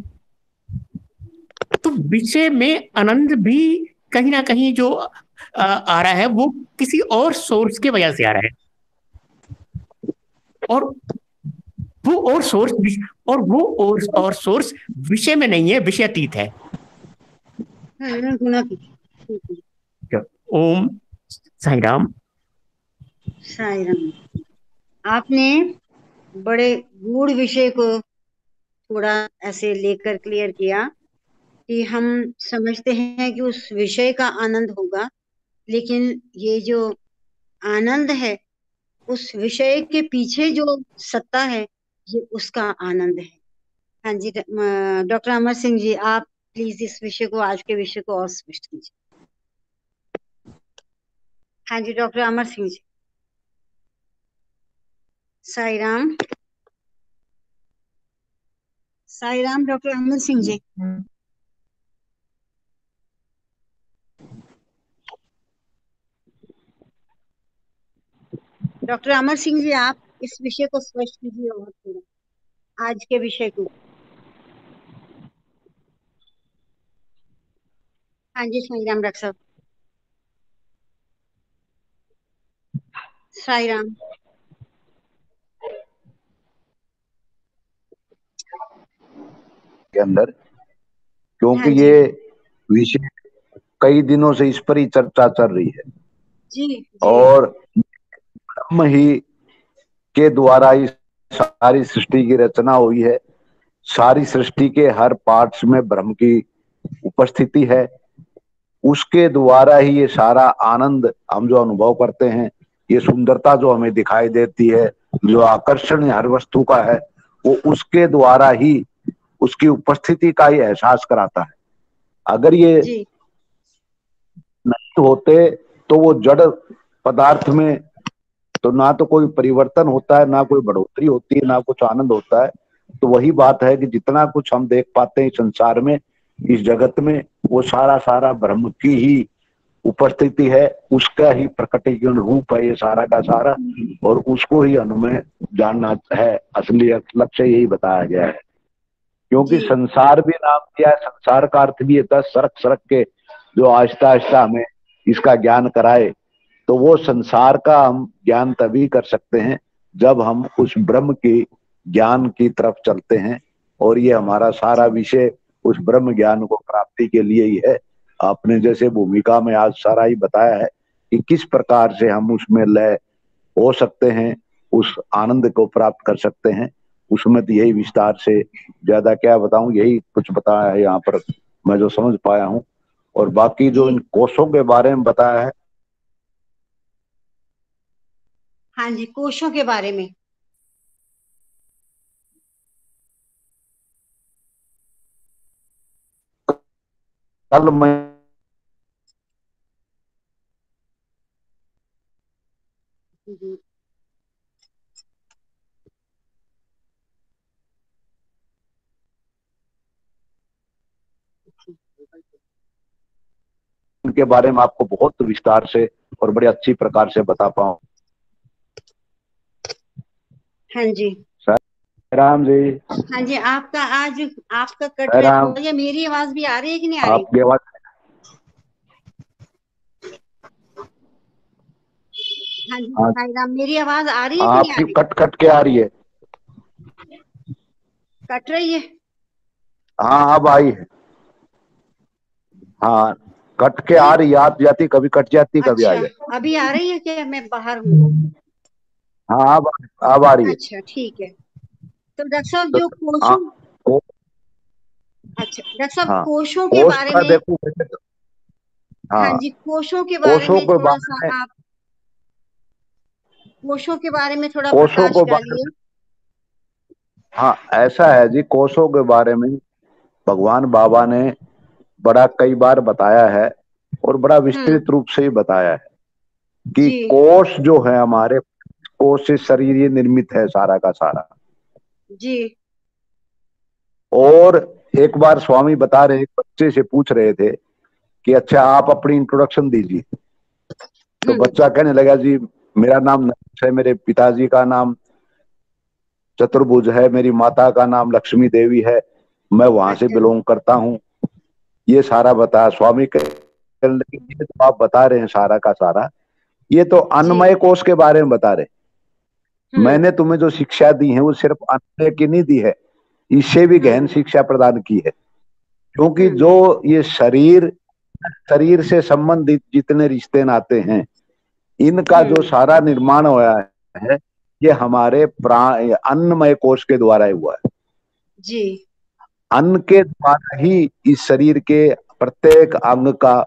[SPEAKER 4] तो विषय में आनंद भी कहीं ना कहीं जो आ रहा है वो किसी और सोर्स के वजह से आ रहा है, और वो और सोर्स विषय में नहीं है, विषयातीत है। ओम साई राम।
[SPEAKER 2] साई राम। आपने बड़े गूढ़ विषय को थोड़ा ऐसे लेकर क्लियर किया कि हम समझते हैं कि उस विषय का आनंद होगा, लेकिन ये जो आनंद है उस विषय के पीछे जो सत्ता है ये उसका आनंद है। हाँ जी, डॉक्टर अमर सिंह जी, आप प्लीज इस विषय को, आज के विषय को और स्पष्ट कीजिए। हाँ जी, doctor Amar Singh ji. Sai Ram. Sai Ram, doctor Amar Singh ji. Doctor Amar Singh ji, आप इस विषय को स्पष्ट कीजिए और थोड़ा, आज के विषय को। हाँ जी, साई राम डॉक्टर साहब। साई राम।
[SPEAKER 5] के अंदर, क्योंकि ये विषय कई दिनों से इस पर ही चर्चा चल रही है
[SPEAKER 2] जी।
[SPEAKER 5] और ब्रह्म ही के द्वारा ही सारी सृष्टि की रचना हुई है, सारी सृष्टि के हर पार्ट्स में ब्रह्म की उपस्थिति है, उसके द्वारा ही ये सारा आनंद हम जो अनुभव करते हैं, ये सुंदरता जो हमें दिखाई देती है, जो आकर्षण हर वस्तु का है, वो उसके द्वारा ही उसकी उपस्थिति का ही एहसास कराता है। अगर ये नहीं होते तो वो जड़ पदार्थ में तो ना तो कोई परिवर्तन होता है, ना कोई बढ़ोतरी होती है, ना कुछ आनंद होता है। तो वही बात है कि जितना कुछ हम देख पाते हैं संसार में, इस जगत में, वो सारा सारा ब्रह्म की ही उपस्थिति है, उसका ही प्रकटीकरण रूप है ये सारा का सारा, और उसको ही हमें जानना है। असली लक्ष्य यही बताया गया है, क्योंकि
[SPEAKER 2] जी
[SPEAKER 5] संसार भी नाम दिया है, संसार का अर्थ भी है सरक सरक के जो आहिस्ता आहिस्ता हमें इसका ज्ञान कराए। तो वो संसार का हम ज्ञान तभी कर सकते हैं जब हम उस ब्रह्म की ज्ञान की तरफ चलते हैं, और ये हमारा सारा विषय उस ब्रह्म ज्ञान को प्राप्ति के लिए ही है। आपने जैसे भूमिका में आज सारा ही बताया है कि किस प्रकार से हम उसमें लय हो सकते हैं, उस आनंद को प्राप्त कर सकते हैं, उसमें तो यही विस्तार से, ज्यादा क्या बताऊं, यही कुछ बताया है यहाँ पर मैं जो समझ पाया हूँ। और बाकी जो
[SPEAKER 2] जी।
[SPEAKER 5] इन कोषों के बारे में बताया है,
[SPEAKER 2] हाँ जी, कोशों के बारे में।
[SPEAKER 5] कल मैं
[SPEAKER 2] जी
[SPEAKER 5] इनके बारे में आपको बहुत विस्तार से और बड़ी अच्छी प्रकार से बता पाऊं।
[SPEAKER 2] हाँ जी
[SPEAKER 5] राम जी,
[SPEAKER 2] हाँ जी। आपका आज आपका कट रहा है
[SPEAKER 5] राम,
[SPEAKER 2] थोड़ा, या मेरी आवाज भी आ रही है कि नहीं आ रही?
[SPEAKER 5] आपकी आवाज,
[SPEAKER 2] हाँ जी
[SPEAKER 5] हाँ,
[SPEAKER 2] साईं राम, मेरी आवाज आ रही है कि नहीं आ
[SPEAKER 5] आपकी
[SPEAKER 2] रही?
[SPEAKER 5] कट कट के आ रही है।
[SPEAKER 2] कट रही है?
[SPEAKER 5] हाँ अब आई है। हाँ, कट के आ रही है, आती जाती, कभी कट जाती कभी आ
[SPEAKER 2] अच्छा,
[SPEAKER 5] जाती।
[SPEAKER 2] अभी आ रही है क्या? मैं बाहर हूँ।
[SPEAKER 5] हाँ अब आ रही है।
[SPEAKER 2] अच्छा ठीक है। तो डॉक्टर साहब,
[SPEAKER 5] तो
[SPEAKER 2] जो
[SPEAKER 5] हाँ,
[SPEAKER 2] कोशों,
[SPEAKER 5] को,
[SPEAKER 2] अच्छा डॉक्टर साहब,
[SPEAKER 5] हाँ,
[SPEAKER 2] कोशों के
[SPEAKER 5] कोष
[SPEAKER 2] बारे
[SPEAKER 5] का
[SPEAKER 2] में।
[SPEAKER 5] देखो वैसे तो,
[SPEAKER 2] हाँ
[SPEAKER 5] हाँ,
[SPEAKER 2] जी, कोशों के बारे
[SPEAKER 5] कोषों
[SPEAKER 2] में
[SPEAKER 5] के
[SPEAKER 2] थोड़ा
[SPEAKER 5] बारे
[SPEAKER 2] सा
[SPEAKER 5] में,
[SPEAKER 2] आप, कोशों के बारे में थोड़ा
[SPEAKER 5] कोषों
[SPEAKER 2] प्रकाश
[SPEAKER 5] को बारे
[SPEAKER 2] डालिए।
[SPEAKER 5] में, हाँ ऐसा है जी, कोषों के बारे में भगवान बाबा ने बड़ा कई बार बताया है, और बड़ा
[SPEAKER 2] हम्म।
[SPEAKER 5] विस्तृत रूप से ही बताया है कि
[SPEAKER 2] जी
[SPEAKER 5] कोष जो है हमारे, कोष से शरीर ये निर्मित है सारा का सारा।
[SPEAKER 2] जी।
[SPEAKER 5] और एक बार स्वामी बता रहे, एक बच्चे से पूछ रहे थे कि अच्छा आप अपनी इंट्रोडक्शन दीजिए। तो
[SPEAKER 2] हम्म।
[SPEAKER 5] बच्चा कहने लगा जी मेरा नाम नरेश है, मेरे पिताजी का नाम चतुर्भुज है, मेरी माता का नाम लक्ष्मी देवी है, मैं वहां से
[SPEAKER 2] अच्छा।
[SPEAKER 5] बिलोंग करता हूँ। ये सारा बताया स्वामी कहने लगे, ये तो आप बता रहे हैं सारा का सारा, ये तो
[SPEAKER 2] जी।
[SPEAKER 5] अन्नमय कोष के बारे में बता रहे।
[SPEAKER 2] हम्म।
[SPEAKER 5] मैंने तुम्हें जो शिक्षा दी है वो सिर्फ अन्नमय की नहीं दी है, इससे भी गहन
[SPEAKER 2] हम्म।
[SPEAKER 5] शिक्षा प्रदान की है। क्योंकि
[SPEAKER 2] हम्म।
[SPEAKER 5] जो ये शरीर, शरीर से संबंधित जितने रिश्ते नाते हैं, इनका जो
[SPEAKER 2] हम्म।
[SPEAKER 5] सारा निर्माण हुआ है, ये हमारे प्राण अन्नमय कोष के द्वारा ही हुआ है।
[SPEAKER 2] जी।
[SPEAKER 5] अन्न के द्वारा ही इस शरीर के प्रत्येक अंग का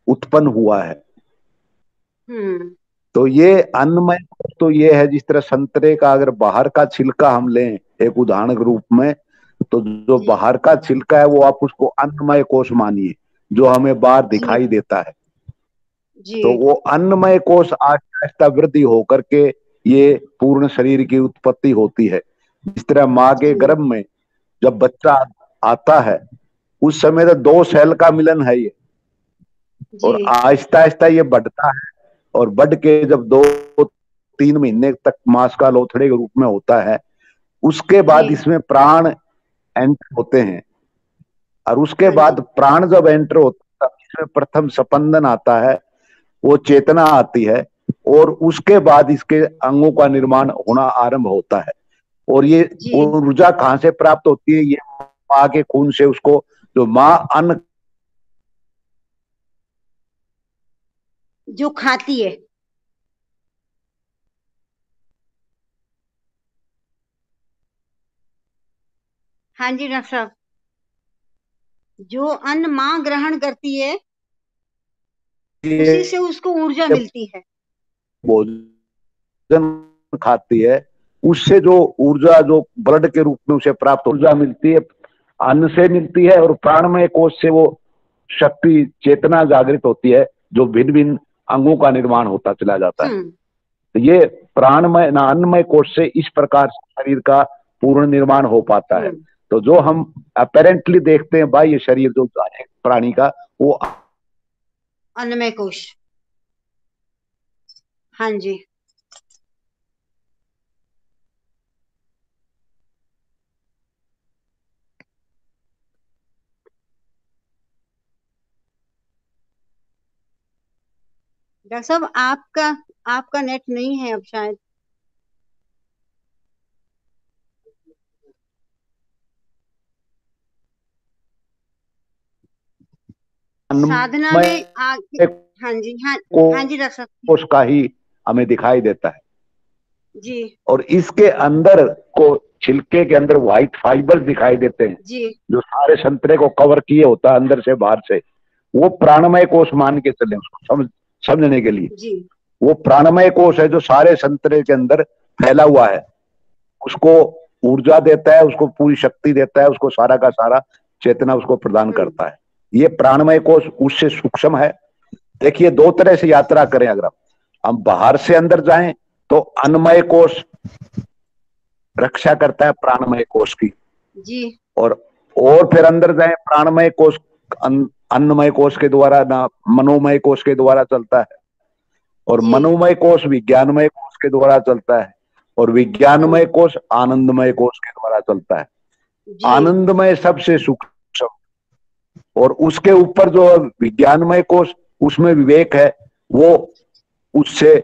[SPEAKER 5] उत्पन्न हुआ है।
[SPEAKER 2] हम्म।
[SPEAKER 5] तो ये अन्नमय कोष तो ये है, जिस तरह संतरे का अगर बाहर का छिलका हम लें एक उदाहरण के रूप में, तो जो
[SPEAKER 2] जी
[SPEAKER 5] बाहर का छिलका है वो आप उसको अन्नमय कोष मानिए, जो हमें बाहर
[SPEAKER 2] जी
[SPEAKER 5] दिखाई देता है।
[SPEAKER 2] जी
[SPEAKER 5] तो वो अन्नमय कोष आहिस्ता आहिस्ता वृद्धि होकर के ये पूर्ण शरीर की उत्पत्ति होती है। जिस तरह माँ के
[SPEAKER 2] जी
[SPEAKER 5] गर्भ में जब बच्चा आता है, उस समय तो दो सेल का मिलन है ये,
[SPEAKER 2] जी
[SPEAKER 5] और आहिस्ता आहिस्ता ये बढ़ता है, और बढ़ के जब 2-3 महीने तक मांस का लोथड़े के रूप में होता है, उसके
[SPEAKER 2] जी।
[SPEAKER 5] बाद इसमें प्राण एंटर होते हैं। और उसके
[SPEAKER 2] हाँ
[SPEAKER 5] बाद
[SPEAKER 2] जी।
[SPEAKER 5] प्राण जब एंटर होता है, इसमें प्रथम स्पंदन आता है, वो चेतना आती है, और उसके बाद इसके अंगों का निर्माण होना आरंभ होता है। और ये
[SPEAKER 2] जी
[SPEAKER 5] ऊर्जा कहाँ से प्राप्त होती है? ये माँ के खून से, उसको जो माँ अन्न,
[SPEAKER 2] जो खाती है। हाँ जी डॉक्टर साहब, जो अन्न माँ ग्रहण करती है, उसी से उसको ऊर्जा मिलती है।
[SPEAKER 5] भोजन खाती है, उससे जो ऊर्जा, जो ब्लड के रूप में उसे प्राप्त ऊर्जा मिलती है, अन्न से मिलती है, और प्राणमय कोष से वो शक्ति, चेतना जागृत होती है, जो भिन्न भिन्न अंगों का निर्माण होता चला जाता है।
[SPEAKER 2] हम्म।
[SPEAKER 5] तो ये प्राणमय ना अन्नमय कोष से इस प्रकार से शरीर का पूर्ण निर्माण हो पाता है।
[SPEAKER 2] हम्म।
[SPEAKER 5] तो जो हम अपेरेंटली देखते हैं बाह्य शरीर जो प्राणी का, वो
[SPEAKER 2] अन्नमय कोश। हाँ जी। डॉक्टर साहब आपका नेट नहीं है अब शायद। साधना में आगे। हाँ जी, हाँ हाँ जी डॉक्टर साहब।
[SPEAKER 5] उसका ही हमें दिखाई देता है
[SPEAKER 2] जी
[SPEAKER 5] और इसके अंदर को छिलके के अंदर व्हाइट फाइबर दिखाई देते हैं
[SPEAKER 2] जी
[SPEAKER 5] जो सारे संतरे को कवर किए होता है अंदर से बाहर से। वो प्राणमय कोष मान के चले उसको समझने के लिए।
[SPEAKER 2] जी।
[SPEAKER 5] वो प्राणमय कोष है जो सारे संतरे के अंदर फैला हुआ है, उसको ऊर्जा देता है, उसको पूरी शक्ति देता है, उसको सारा का सारा चेतना उसको प्रदान करता है। ये प्राणमय कोष उससे सूक्ष्म है। देखिए दो तरह से यात्रा करें, अगर हम बाहर से अंदर जाएं तो अन्नमय कोष रक्षा करता है प्राणमय कोष की
[SPEAKER 2] जी।
[SPEAKER 5] और फिर अंदर जाए प्राणमय कोष अन्नमय कोष के द्वारा ना मनोमय कोष के द्वारा चलता है और मनोमय कोष विज्ञानमय कोष के द्वारा चलता है और विज्ञानमय कोष आनंदमय कोष के द्वारा चलता है। आनंदमय सबसे सूक्ष्म और उसके ऊपर जो विज्ञानमय कोष उसमें विवेक है, वो उससे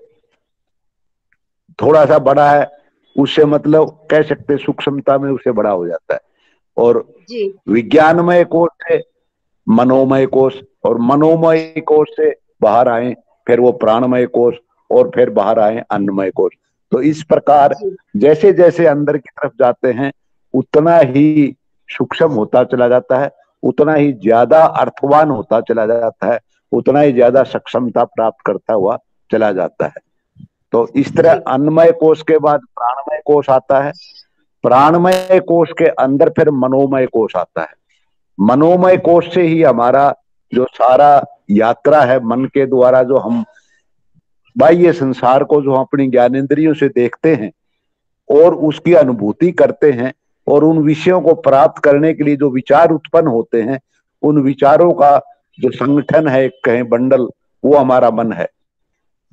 [SPEAKER 5] थोड़ा सा बड़ा है, उससे मतलब कह सकते सूक्ष्मता में उससे बड़ा हो जाता है। और विज्ञानमय कोष से मनोमय कोष और मनोमय कोष से बाहर आए फिर वो प्राणमय कोष और फिर बाहर आए अन्नमय कोष। तो इस प्रकार जैसे जैसे अंदर की तरफ जाते हैं उतना ही सूक्ष्म होता चला जाता है, उतना ही ज्यादा अर्थवान होता चला जाता है, उतना ही ज्यादा सक्षमता प्राप्त करता हुआ चला जाता है। तो इस तरह अन्नमय कोष के बाद प्राणमय कोष आता है, प्राणमय कोष के अंदर फिर मनोमय कोष आता है। मनोमय कोष से ही हमारा जो सारा यात्रा है मन के द्वारा जो हम बाह्य संसार को जो अपनी ज्ञानेंद्रियों से देखते हैं और उसकी अनुभूति करते हैं और उन विषयों को प्राप्त करने के लिए जो विचार उत्पन्न होते हैं उन विचारों का जो संगठन है एक कहें बंडल, वो हमारा मन है।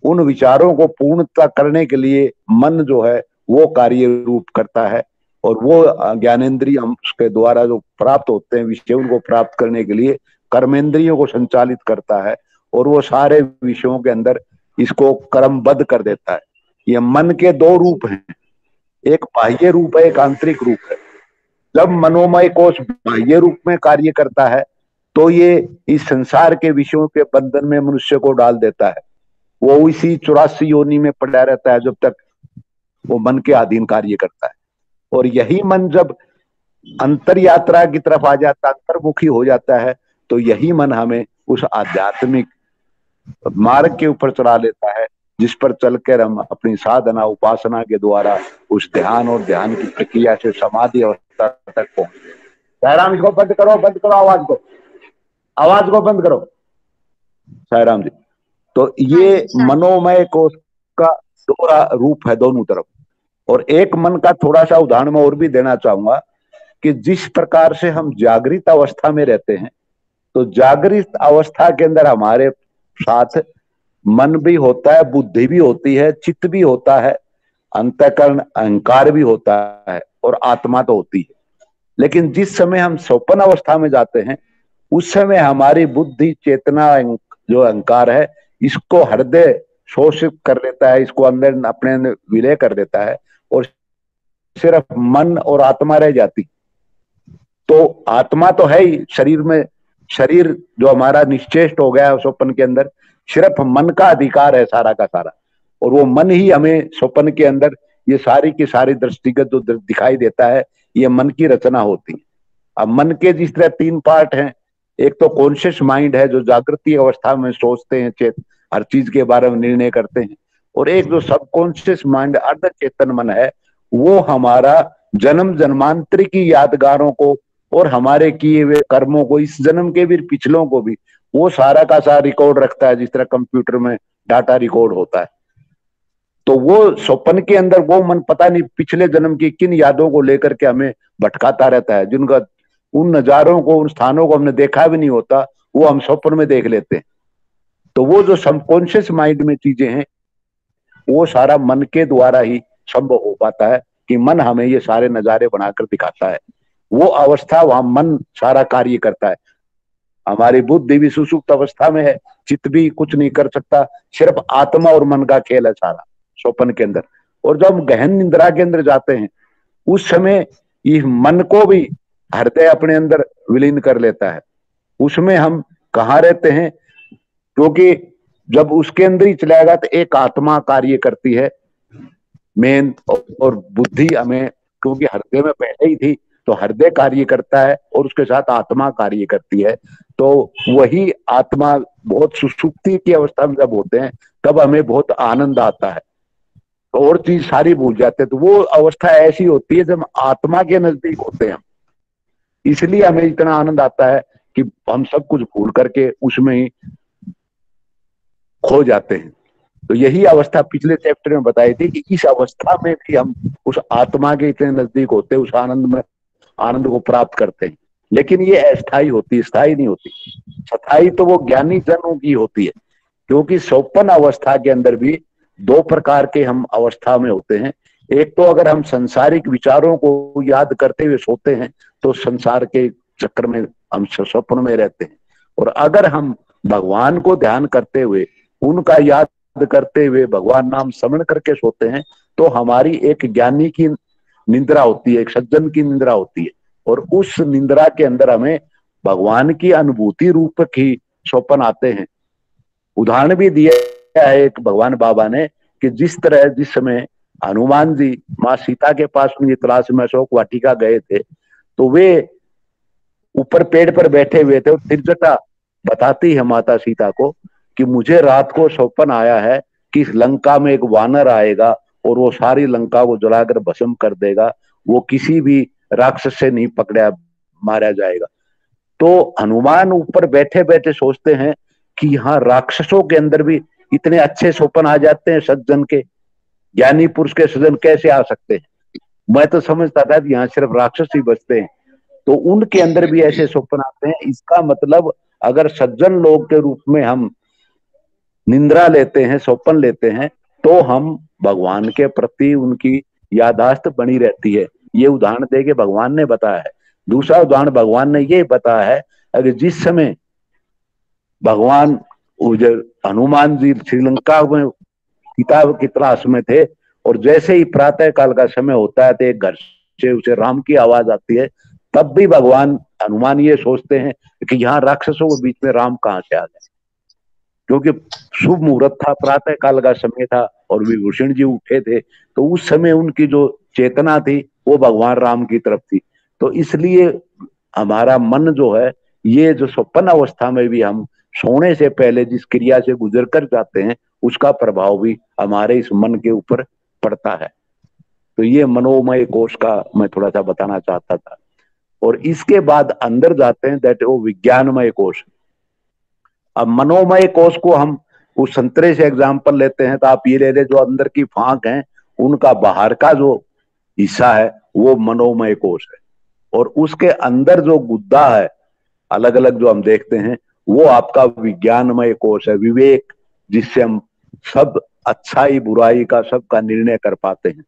[SPEAKER 5] उन विचारों को पूर्णता करने के लिए मन जो है वो कार्य रूप करता है और वो ज्ञानेंद्रिय उसके द्वारा जो प्राप्त होते हैं विषय उनको प्राप्त करने के लिए कर्मेंद्रियों को संचालित करता है और वो सारे विषयों के अंदर इसको क्रमबद्ध कर देता है। ये मन के दो रूप हैं, एक बाह्य रूप है, एक आंतरिक रूप है। जब मनोमय कोष बाह्य रूप में कार्य करता है तो ये इस संसार के विषयों के बंधन में मनुष्य को डाल देता है। वो इसी 84 योनि में पड़ा रहता है जब तक वो मन के अधीन कार्य करता है। और यही मन जब अंतर यात्रा की तरफ आ जाता है, अंतर्मुखी हो जाता है, तो यही मन हमें उस आध्यात्मिक मार्ग के ऊपर चला लेता है जिस पर चलकर हम अपनी साधना उपासना के द्वारा उस ध्यान और ध्यान की प्रक्रिया से समाधि अवस्था तक पहुंचते। साईराम, इसको बंद करो, बंद करो आवाज को बंद करो। साईराम जी। तो ये मनोमय कोष का दोहरा रूप है दोनों तरफ। और एक मन का थोड़ा सा उदाहरण मैं और भी देना चाहूंगा कि जिस प्रकार से हम जागृत अवस्था में रहते हैं तो जागृत अवस्था के अंदर हमारे साथ मन भी होता है, बुद्धि भी होती है, चित्त भी होता है, अंतःकरण अहंकार भी होता है और आत्मा तो होती है। लेकिन जिस समय हम स्वप्न अवस्था में जाते हैं उस समय हमारी बुद्धि चेतना जो अहंकार है इसको हृदय शोषित कर लेता है, इसको अंदर अपने अंदर विलय कर देता है और सिर्फ मन और आत्मा रह जाती। तो आत्मा तो है ही शरीर में, शरीर जो हमारा निश्चेष्ट हो गया है स्वप्न के अंदर, सिर्फ मन का अधिकार है सारा का सारा। और वो मन ही हमें स्वप्न के अंदर ये सारी की सारी दृष्टिगत जो दिखाई देता है ये मन की रचना होती है। अब मन के जिस तरह 3 पार्ट हैं, एक तो कॉन्शियस माइंड है जो जागृति अवस्था में सोचते हैं, हर चीज के बारे में निर्णय करते हैं, और एक जो सबकॉन्शियस माइंड अर्ध चेतन मन है वो हमारा जन्म जन्मांतर की यादगारों को और हमारे किए हुए कर्मों को, इस जन्म के भी पिछलों को भी, वो सारा का सारा रिकॉर्ड रखता है जिस तरह कंप्यूटर में डाटा रिकॉर्ड होता है। तो वो स्वप्न के अंदर वो मन पता नहीं पिछले जन्म की किन यादों को लेकर के हमें भटकाता रहता है, जिनका उन नजारों को, उन स्थानों को हमने देखा भी नहीं होता, वो हम स्वप्न में देख लेते हैं। तो वो जो सबकॉन्शियस माइंड में चीजें हैं वो सारा मन के द्वारा ही संभव हो पाता है कि मन हमें ये सारे नजारे बनाकर दिखाता है। वो अवस्था वहां मन सारा कार्य करता है। हमारी बुद्धि भी सुसुप्त अवस्था में है, चित्त भी कुछ नहीं कर सकता, सिर्फ आत्मा और मन का खेल है सारा स्वप्न के अंदर। और जब हम गहन निद्रा के अंदर जाते हैं उस समय इस मन को भी हृदय अपने अंदर विलीन कर लेता है। उसमें हम कहाँ रहते हैं, क्योंकि जब उसके अंदर ही चलाएगा तो एक आत्मा कार्य करती है मेन, और बुद्धि हमें, क्योंकि हृदय में पहले ही थी तो हृदय कार्य करता है और उसके साथ आत्मा कार्य करती है। तो वही आत्मा बहुत सुसुप्ति की अवस्था में जब होते हैं तब हमें बहुत आनंद आता है, और चीज सारी भूल जाते हैं। तो वो अवस्था ऐसी होती है जब आत्मा के नजदीक होते हैं, इसलिए हमें इतना आनंद आता है कि हम सब कुछ भूल करके उसमें ही खो जाते हैं। तो यही अवस्था पिछले चैप्टर में बताई थी कि इस अवस्था में भी हम उस आत्मा के इतने नजदीक होते हैं, उस आनंद को प्राप्त करते हैं। लेकिन ये अस्थाई होती है, स्थायी नहीं होती। स्थायी तो वो ज्ञानी जनों की होती है, क्योंकि स्वप्न अवस्था के अंदर भी दो प्रकार के हम अवस्था में होते हैं। एक तो अगर हम संसारिक विचारों को याद करते हुए सोते हैं तो संसार के चक्कर में हम स्वप्न में रहते हैं, और अगर हम भगवान को ध्यान करते हुए उनका याद करते हुए भगवान नाम स्मरण करके सोते हैं तो हमारी एक ज्ञानी की निंद्रा होती है, एक सज्जन की निंद्रा होती है, और उस निंद्रा के अंदर हमें भगवान की अनुभूति रूप की स्वप्न आते हैं। उदाहरण भी दिया है एक भगवान बाबा ने कि जिस तरह जिस समय हनुमान जी माँ सीता के पास उनकी तलाश में अशोक वाटिका गए थे तो वे ऊपर पेड़ पर बैठे हुए थे, और त्रिजटा बताती है माता सीता को कि मुझे रात को स्वप्न आया है कि लंका में एक वानर आएगा और वो सारी लंका को जलाकर भस्म कर देगा, वो किसी भी राक्षस से नहीं पकड़ा मारा जाएगा। तो हनुमान ऊपर बैठे बैठे सोचते हैं कि यहाँ राक्षसों के अंदर भी इतने अच्छे स्वप्न आ जाते हैं, सज्जन के, ज्ञानी पुरुष के सज्जन कैसे आ सकते हैं। मैं तो समझता था कि यहाँ सिर्फ राक्षस ही बचते हैं, तो उनके अंदर भी ऐसे स्वप्न आते हैं। इसका मतलब अगर सज्जन लोग के रूप में हम निंद्रा लेते हैं, स्वप्न लेते हैं, तो हम भगवान के प्रति उनकी यादाश्त बनी रहती है। ये उदाहरण दे के भगवान ने बताया है। दूसरा उदाहरण भगवान ने ये बताया है, अगर जिस समय भगवान हनुमान जी श्रीलंका में सीता की तलाश में थे, और जैसे ही प्रातः काल का समय होता है तो एक घर से उसे राम की आवाज आती है, तब भी भगवान हनुमान ये सोचते हैं कि यहाँ राक्षसों के बीच में राम कहाँ से आ गए, क्योंकि शुभ मुहूर्त था, प्रातः काल का समय था और विभूषण जी उठे थे, तो उस समय उनकी जो चेतना थी वो भगवान राम की तरफ थी। तो इसलिए हमारा मन जो है, ये जो स्वप्न अवस्था में भी हम सोने से पहले जिस क्रिया से गुजर कर जाते हैं उसका प्रभाव भी हमारे इस मन के ऊपर पड़ता है। तो ये मनोमय कोश का मैं थोड़ा सा बताना चाहता था। और इसके बाद अंदर जाते हैं, दैट वो विज्ञानमय कोश। अब मनोमय कोश को हम उस संतरे से एग्जाम्पल लेते हैं तो आप ये ले ले, जो अंदर की फांक है उनका बाहर का जो हिस्सा है वो मनोमय कोश है, और उसके अंदर जो गुद्दा है अलग अलग जो हम देखते हैं वो आपका विज्ञानमय कोश है, विवेक, जिससे हम सब अच्छाई बुराई का सबका निर्णय कर पाते हैं।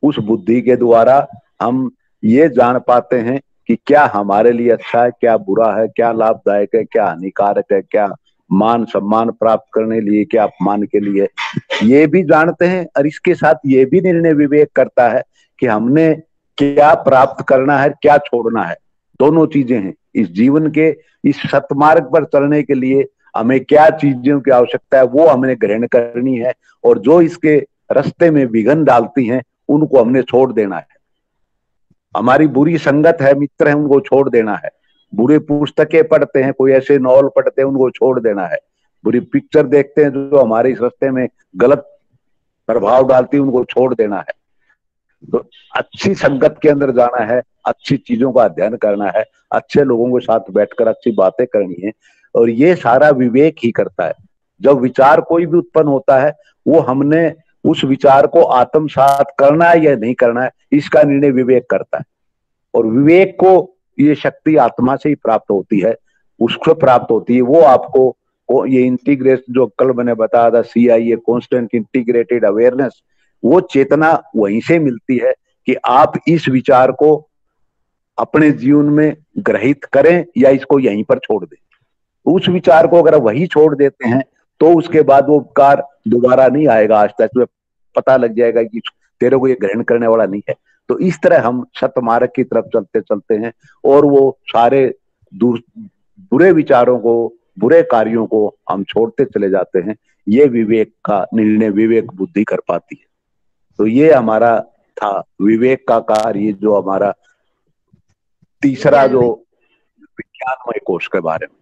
[SPEAKER 5] उस बुद्धि के द्वारा हम ये जान पाते हैं कि क्या हमारे लिए अच्छा है, क्या बुरा है, क्या लाभदायक है, क्या हानिकारक है, क्या मान सम्मान प्राप्त करने लिए, क्या अपमान के लिए, ये भी जानते हैं। और इसके साथ ये भी निर्णय विवेक करता है कि हमने क्या प्राप्त करना है, क्या छोड़ना है। दोनों चीजें हैं इस जीवन के, इस सतमार्ग पर चलने के लिए हमें क्या चीजों की आवश्यकता है वो हमने ग्रहण करनी है, और जो इसके रास्ते में विघ्न डालती हैं उनको हमने छोड़ देना है। हमारी बुरी संगत है, मित्र है, उनको छोड़ देना है। बुरी पुस्तकें पढ़ते हैं, कोई ऐसे नॉवल पढ़ते हैं, उनको छोड़ देना है। बुरी पिक्चर देखते हैं जो हमारे इस रास्ते में गलत प्रभाव डालती है, उनको छोड़ देना है। तो अच्छी संगत के अंदर जाना है, अच्छी चीजों का अध्ययन करना है, अच्छे लोगों के साथ बैठकर अच्छी बातें करनी है, और ये सारा विवेक ही करता है। जब विचार कोई भी उत्पन्न होता है वो हमने उस विचार को आत्मसात करना है या नहीं करना है, इसका निर्णय विवेक करता है। और विवेक को ये शक्ति आत्मा से ही प्राप्त होती है, उसको प्राप्त होती है। वो आपको ये इंटीग्रेशन जो कल मैंने बताया था, CIA कांस्टेंट इंटीग्रेटेड अवेयरनेस, वो चेतना वहीं से मिलती है कि आप इस विचार को अपने जीवन में ग्रहित करें या इसको यहीं पर छोड़ दें। उस विचार को अगर वही छोड़ देते हैं तो उसके बाद वो उपकार दोबारा नहीं आएगा, आज तक पता लग जाएगा कि तेरे को ये ग्रहण करने वाला नहीं है। तो इस तरह हम सतमार्ग की तरफ चलते चलते हैं और वो सारे बुरे विचारों को, बुरे कार्यों को हम छोड़ते चले जाते हैं। ये विवेक का निर्णय विवेक बुद्धि कर पाती है। तो ये हमारा था विवेक का कार्य, जो हमारा तीसरा जो विज्ञानमय कोश के बारे में।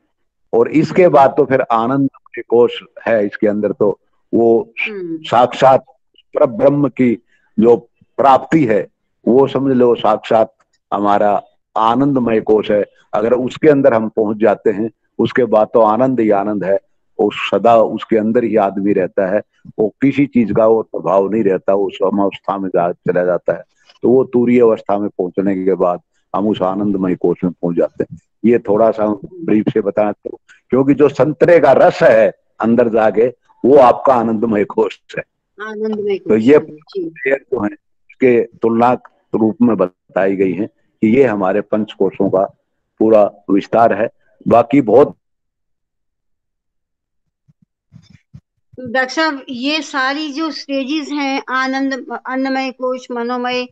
[SPEAKER 5] और इसके बाद तो फिर आनंदमय कोश है, इसके अंदर तो वो साक्षात परब्रह्म की जो प्राप्ति है वो समझ लो साक्षात हमारा आनंदमय कोश है। अगर उसके अंदर हम पहुंच जाते हैं उसके बाद तो आनंद ही आनंद है, और सदा उसके अंदर ही आदमी रहता है, वो किसी चीज का वो प्रभाव नहीं रहता, वो समावस्था में चला जाता है। तो वो तुरीय अवस्था में पहुंचने के बाद हम उस आनंदमय कोश में पहुंच जाते हैं। ये थोड़ा सा ब्रीफ से बताना, तो क्योंकि जो संतरे का रस है अंदर जाके वो आपका आनंदमय कोश है। तो ये जो है इसके तुलना रूप में बताई गई है कि ये हमारे पंच कोशों का पूरा विस्तार है। बाकी बहुत
[SPEAKER 2] डॉक्टर साहब, ये सारी जो स्टेजेस हैं, आनंद, अन्नमय कोश, मनोमय,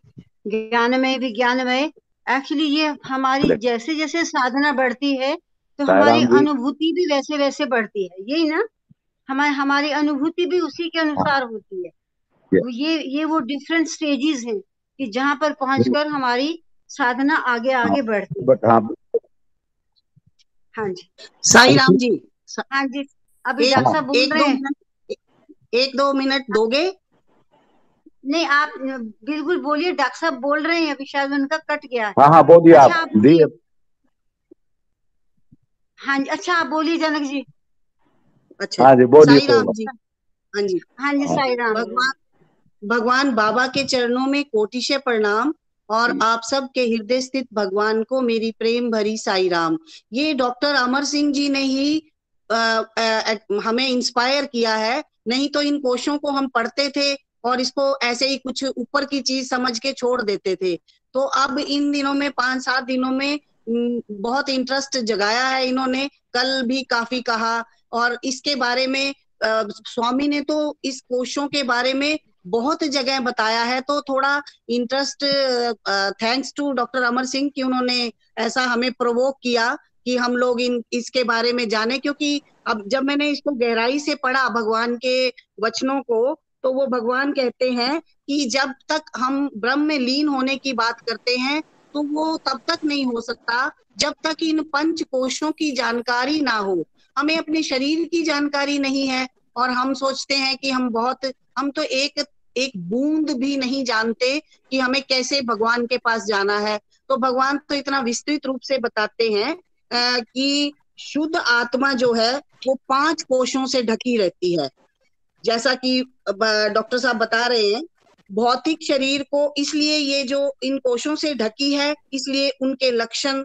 [SPEAKER 2] ज्ञानमय, विज्ञानमय, एक्चुअली ये हमारी जैसे जैसे साधना बढ़ती है तो हमारी अनुभूति भी वैसे वैसे बढ़ती है, यही ना? हमारी अनुभूति भी उसी के अनुसार होती है। ये वो डिफरेंट स्टेजेस हैं कि जहां पर पहुंचकर हमारी साधना आगे आगे बढ़ती है। हाँ जी,
[SPEAKER 6] साईं राम जी।
[SPEAKER 2] हाँ जी, अभी डॉक्टर साहब बोल रहे हैं।
[SPEAKER 6] 1-2 मिनट दोगे?
[SPEAKER 2] नहीं, आप बिल्कुल बोलिए, डॉक्टर साहब बोल रहे हैं, अभी शायद उनका कट गया है।
[SPEAKER 5] हाँ बोलिए।
[SPEAKER 2] अच्छा,
[SPEAKER 5] आप दिए।
[SPEAKER 2] हाँ जी, अच्छा आप बोलिए जनक जी।
[SPEAKER 6] अच्छा,
[SPEAKER 5] हाँ जी बोलिए।
[SPEAKER 6] साईं राम जी। हाँ जी,
[SPEAKER 2] हाँ जी, साईं राम।
[SPEAKER 6] भगवान बाबा के चरणों में कोटिशे प्रणाम, और आप सब के हृदय स्थित भगवान को मेरी प्रेम भरी साईं राम। ये डॉक्टर अमर सिंह जी ने ही हमें इंस्पायर किया है, नहीं तो इन कोशों को हम पढ़ते थे और इसको ऐसे ही कुछ ऊपर की चीज समझ के छोड़ देते थे। तो अब इन दिनों में 5-7 दिनों में बहुत इंटरेस्ट जगाया है इन्होंने, कल भी काफी कहा, और इसके बारे में स्वामी ने तो इस कोशों के बारे में बहुत जगह बताया है। तो थोड़ा interest, thanks to doctor Amar Singh कि उन्होंने ऐसा हमें प्रोवोक किया कि हम लोग इसके बारे में जाने। क्योंकि अब जब मैंने इसको गहराई से पढ़ा भगवान के वचनों को, तो वो भगवान कहते हैं कि जब तक हम ब्रह्म में लीन होने की बात करते हैं तो वो तब तक नहीं हो सकता जब तक इन पंच कोशों की जानकारी ना हो। हमें अपने शरीर की जानकारी नहीं है और हम सोचते हैं कि हम तो एक बूंद भी नहीं जानते कि हमें कैसे भगवान के पास जाना है। तो भगवान तो इतना विस्तृत रूप से बताते हैं कि शुद्ध आत्मा जो है वो 5 कोशों से ढकी रहती है। जैसा कि डॉक्टर साहब बता रहे हैं, भौतिक शरीर को इसलिए ये जो इन कोशों से ढकी है, इसलिए उनके लक्षण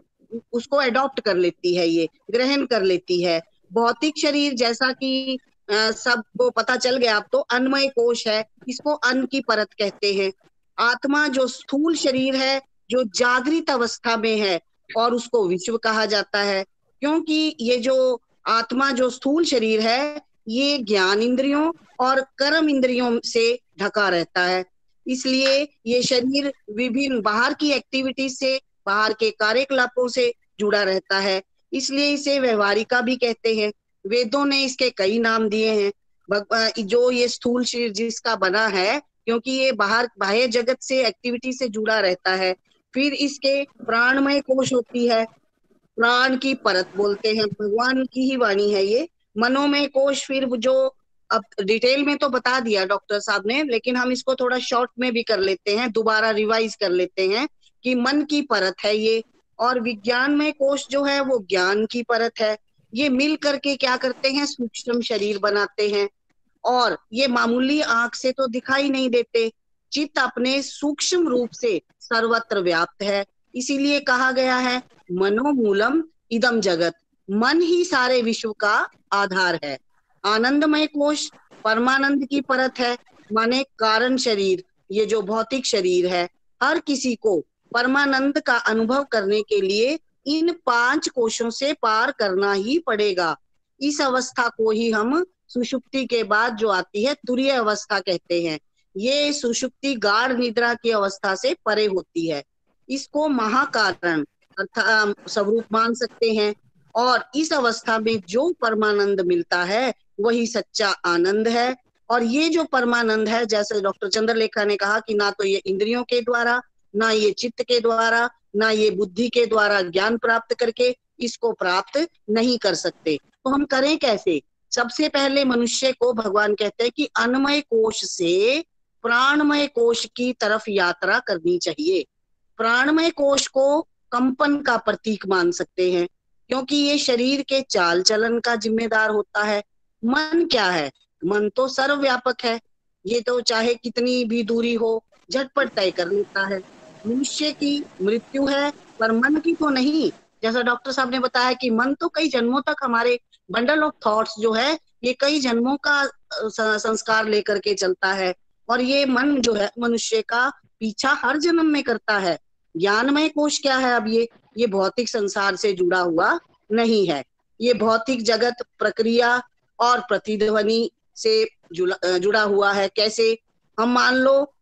[SPEAKER 6] उसको एडॉप्ट कर लेती है, ये ग्रहण कर लेती है। भौतिक शरीर जैसा कि सबको पता चल गया अब तो, अन्नमय कोश है, इसको अन्न की परत कहते हैं। आत्मा जो स्थूल शरीर है, जो जागृत अवस्था में है, और उसको विश्व कहा जाता है, क्योंकि ये जो आत्मा जो स्थूल शरीर है ये ज्ञान इंद्रियों और कर्म इंद्रियों से ढका रहता है। इसलिए ये शरीर विभिन्न बाहर की एक्टिविटीज से, बाहर के कार्यकलापों से जुड़ा रहता है, इसलिए इसे व्यवहारिका भी कहते हैं। वेदों ने इसके कई नाम दिए हैं। जो ये स्थूल शरीर जिसका बना है, क्योंकि ये बाह्य जगत से एक्टिविटी से जुड़ा रहता है। फिर इसके प्राणमय कोश होती है, प्राण की परत बोलते हैं, भगवान की ही वाणी है ये। मनोमय कोश, फिर जो अब डिटेल में तो बता दिया डॉक्टर साहब ने, लेकिन हम इसको थोड़ा शॉर्ट में भी कर लेते हैं, दोबारा रिवाइज कर लेते हैं कि मन की परत है ये। और विज्ञानमय कोश जो है वो ज्ञान की परत है। ये मिल करके क्या करते हैं, सूक्ष्म शरीर बनाते हैं, और ये मामूली आंख से तो दिखाई नहीं देते। चित्त अपने सूक्ष्म रूप से सर्वत्र व्याप्त है, इसीलिए कहा गया है मनोमूलम इदम जगत। मन ही सारे विश्व का आधार है। आनंदमय कोश परमानंद की परत है, माने कारण शरीर, ये जो भौतिक शरीर है, हर किसी को परमानंद का अनुभव करने के लिए इन 5 कोशों से पार करना ही पड़ेगा। इस अवस्था को ही हम सुषुप्ति के बाद जो आती है तुरीय अवस्था कहते हैं। ये सुषुप्ति गाढ़ निद्रा की अवस्था से परे होती है। इसको महाकारण अर्थात स्वरूप मान सकते हैं। और इस अवस्था में जो परमानंद मिलता है वही सच्चा आनंद है। और ये जो परमानंद है, जैसे डॉक्टर चंद्रलेखा ने कहा कि ना तो ये इंद्रियों के द्वारा, ना ये चित्त के द्वारा, ना ये बुद्धि के द्वारा ज्ञान प्राप्त करके इसको प्राप्त नहीं कर सकते। तो हम करें कैसे? सबसे पहले मनुष्य को भगवान कहते हैं कि अन्नमय कोश से प्राणमय कोश की तरफ यात्रा करनी चाहिए। प्राणमय कोश को कंपन का प्रतीक मान सकते हैं, क्योंकि ये शरीर के चाल चलन का जिम्मेदार होता है। मन क्या है? मन तो सर्वव्यापक है, ये तो चाहे कितनी भी दूरी हो झटपट तय कर लेता है। मनुष्य की मृत्यु है पर मन की तो नहीं। जैसा डॉक्टर साहब ने बताया कि मन तो कई जन्मों तक हमारे बंडल ऑफ थॉट्स जो है ये कई जन्मों का संस्कार लेकर के चलता है। और ये मन जो है मनुष्य का पीछा हर जन्म में करता है। ज्ञानमय कोश क्या है? अब ये भौतिक संसार से जुड़ा हुआ नहीं है। ये भौतिक जगत प्रक्रिया और प्रतिध्वनि से जुड़ा हुआ है। कैसे? हम मान लो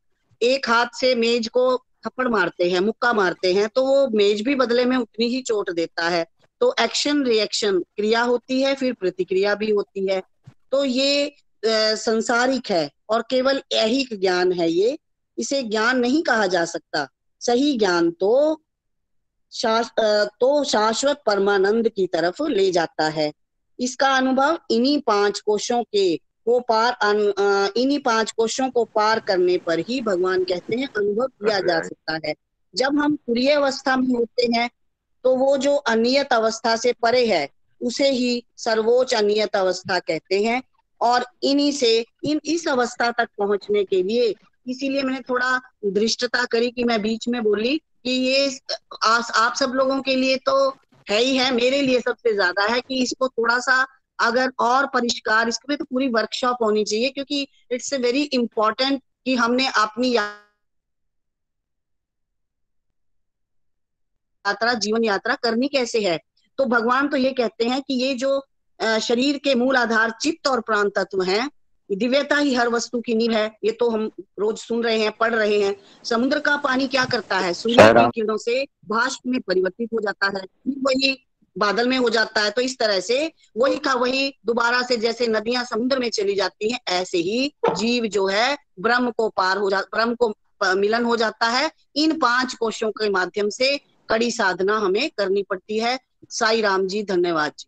[SPEAKER 6] एक हाथ से मेज को थप्पड़ मारते हैं, मुक्का मारते हैं, तो वो मेज भी बदले में उतनी ही चोट देता है। तो एक्शन रिएक्शन, क्रिया होती है, फिर प्रतिक्रिया भी होती है। तो ये संसारिक है और केवल ऐहिक ज्ञान है। ये इसे ज्ञान नहीं कहा जा सकता। सही ज्ञान तो शाश्वत परमानंद की तरफ ले जाता है। इसका अनुभव इन्हीं 5 कोशों को पार करने पर ही भगवान कहते हैं अनुभव किया जा सकता है। जब हम तुरीय अवस्था में होते हैं तो वो जो अनियत अवस्था से परे है उसे ही सर्वोच्च अनियत अवस्था कहते हैं। और इस अवस्था तक पहुंचने के लिए, इसीलिए मैंने थोड़ा धृष्टता करी कि मैं बीच में बोली कि ये आप सब लोगों के लिए तो है ही है, मेरे लिए सबसे ज्यादा है कि इसको थोड़ा सा अगर और परिष्कार, इसमें तो पूरी वर्कशॉप होनी चाहिए, क्योंकि इट्स ए वेरी इंपॉर्टेंट कि हमने अपनी यात्रा, जीवन यात्रा करनी कैसे है। तो भगवान तो ये कहते हैं कि ये जो शरीर के मूल आधार चित्त और प्राण तत्व हैं, दिव्यता ही हर वस्तु की नींव है। ये तो हम रोज सुन रहे हैं, पढ़ रहे हैं। समुद्र का पानी क्या करता है? सूर्य की किरणों से भाष्प में परिवर्तित हो जाता है, वही बादल में हो जाता है। तो इस तरह से वही का वही दोबारा से जैसे नदियां समुद्र में चली जाती हैं, ऐसे ही जीव जो है ब्रह्म को ब्रह्म को मिलन हो जाता है। इन 5 कोशों के माध्यम से कड़ी साधना हमें करनी पड़ती है। साई राम जी, धन्यवाद जी।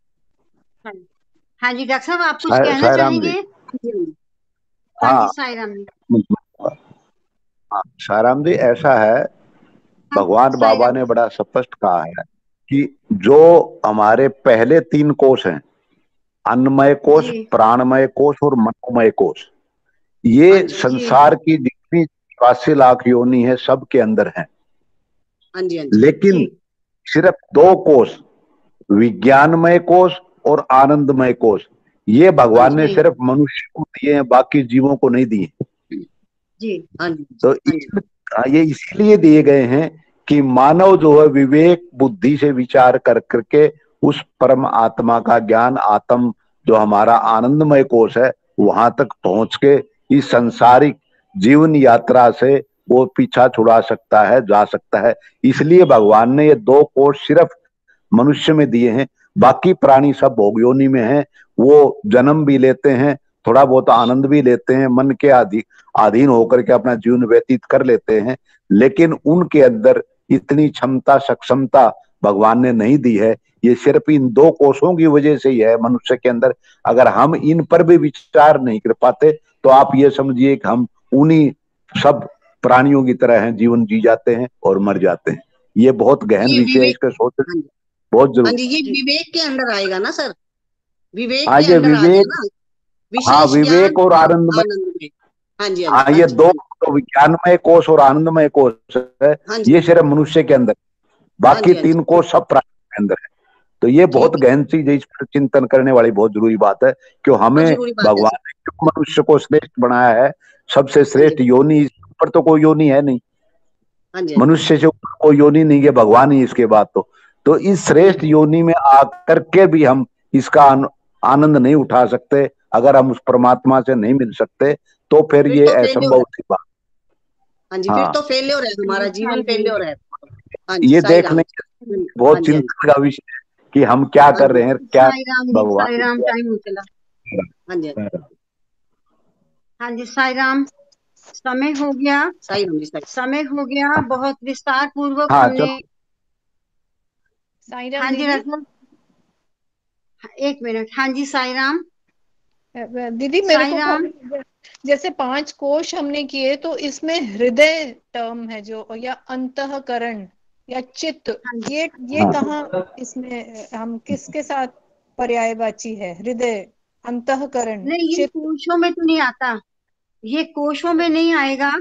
[SPEAKER 2] हाँ जी डॉक्टर साहब, आप कुछ कहना चाहेंगे?
[SPEAKER 5] हाँ
[SPEAKER 2] जी साईराम जी।
[SPEAKER 5] साईराम जी, ऐसा है, भगवान बाबा ने बड़ा स्पष्ट कहा है कि जो हमारे पहले 3 कोश हैं, अन्नमय कोश, प्राणमय कोश और मनोमय कोश, ये संसार की जितनी 84 लाख योनि है सबके अंदर है। लेकिन सिर्फ 2 कोश, विज्ञानमय कोश और आनंदमय कोश, ये भगवान ने सिर्फ मनुष्य को दिए हैं, बाकी जीवों को नहीं दिए। तो ये इसलिए दिए गए हैं कि मानव जो है विवेक बुद्धि से विचार कर करके उस परम आत्मा का ज्ञान, आत्म जो हमारा आनंदमय कोश है, वहां तक पहुंच के इस सांसारिक जीवन यात्रा से वो पीछा छुड़ा सकता है, जा सकता है। इसलिए भगवान ने ये 2 कोश सिर्फ मनुष्य में दिए हैं। बाकी प्राणी सब भोग योनि में हैं, वो जन्म भी लेते हैं, थोड़ा बहुत आनंद भी लेते हैं, मन के अधीन होकर के अपना जीवन व्यतीत कर लेते हैं। लेकिन उनके अंदर इतनी क्षमता, सक्षमता भगवान ने नहीं दी है। ये सिर्फ इन 2 कोशों की वजह से ही है मनुष्य के अंदर। अगर हम इन पर भी विचार नहीं कर पाते तो आप ये समझिए कि हम उन्हीं सब प्राणियों की तरह हैं, जीवन जी जाते हैं और मर जाते हैं। ये बहुत गहन विषय है, इसका सोचना बहुत जरूरी।
[SPEAKER 6] ये विवेक के अंदर आएगा ना सर? विवेक
[SPEAKER 5] हाँ,
[SPEAKER 6] के अंदर
[SPEAKER 5] विवेक, हाँ, विवेक और आनंदमय। हाँ, ये 2 विज्ञानमय कोश और आनंदमय कोश है, ये सिर्फ मनुष्य के अंदर, बाकी 3 कोश सब प्राणी के अंदर है। तो ये बहुत गहन चीज है, इस पर चिंतन करने वाली बहुत जरूरी बात है कि हमें
[SPEAKER 6] जरूरी बात है
[SPEAKER 5] भगवान ने क्यों मनुष्य को श्रेष्ठ बनाया है, सबसे श्रेष्ठ योनि, इस ऊपर तो कोई योनि है नहीं,
[SPEAKER 6] हाँ जी
[SPEAKER 5] मनुष्य से ऊपर कोई योनि नहीं है, भगवान ही इसके बाद तो इस श्रेष्ठ योनि में आकर के भी हम इसका आनंद नहीं उठा सकते, अगर हम उस परमात्मा से नहीं मिल सकते तो फिर ये
[SPEAKER 6] तो failure
[SPEAKER 5] असंभव सी बात।
[SPEAKER 6] हाँ जी, फिर तो फेल्योर है, हमारा जीवन फेल्योर है। हाँ जी,
[SPEAKER 5] ये
[SPEAKER 6] साईं राम।
[SPEAKER 5] देखने
[SPEAKER 6] हाँ
[SPEAKER 5] बहुत
[SPEAKER 6] जी,
[SPEAKER 5] चिंता का विषय है कि हम क्या कर रहे हैं, क्या
[SPEAKER 2] साई राम जी,
[SPEAKER 5] भगवान
[SPEAKER 2] साई राम, टाइम हो चला।
[SPEAKER 6] हाँ जी,
[SPEAKER 2] हाँ जी, साई राम, समय हो गया,
[SPEAKER 6] साईं राम जी,
[SPEAKER 2] समय हो गया, बहुत विस्तार पूर्वक
[SPEAKER 5] हाँ
[SPEAKER 2] हमने।
[SPEAKER 5] चलो,
[SPEAKER 7] साईं राम
[SPEAKER 2] हाँ जी
[SPEAKER 7] दीदी।
[SPEAKER 2] रत्न, एक मिनट। हाँ जी साई राम।
[SPEAKER 7] दीदी मेरे
[SPEAKER 2] साई
[SPEAKER 7] को
[SPEAKER 2] राम,
[SPEAKER 7] जैसे 5 कोश हमने किए, तो इसमें हृदय टर्म है जो, या अंतःकरण या चित्त, ये
[SPEAKER 5] हाँ।
[SPEAKER 7] कहाँ इसमें हम किसके साथ पर्यायवाची है? हृदय, अंतःकरण,
[SPEAKER 2] नहीं ये
[SPEAKER 7] चित्त।
[SPEAKER 2] कोशों में तो नहीं आता, ये कोशों में नहीं आएगा।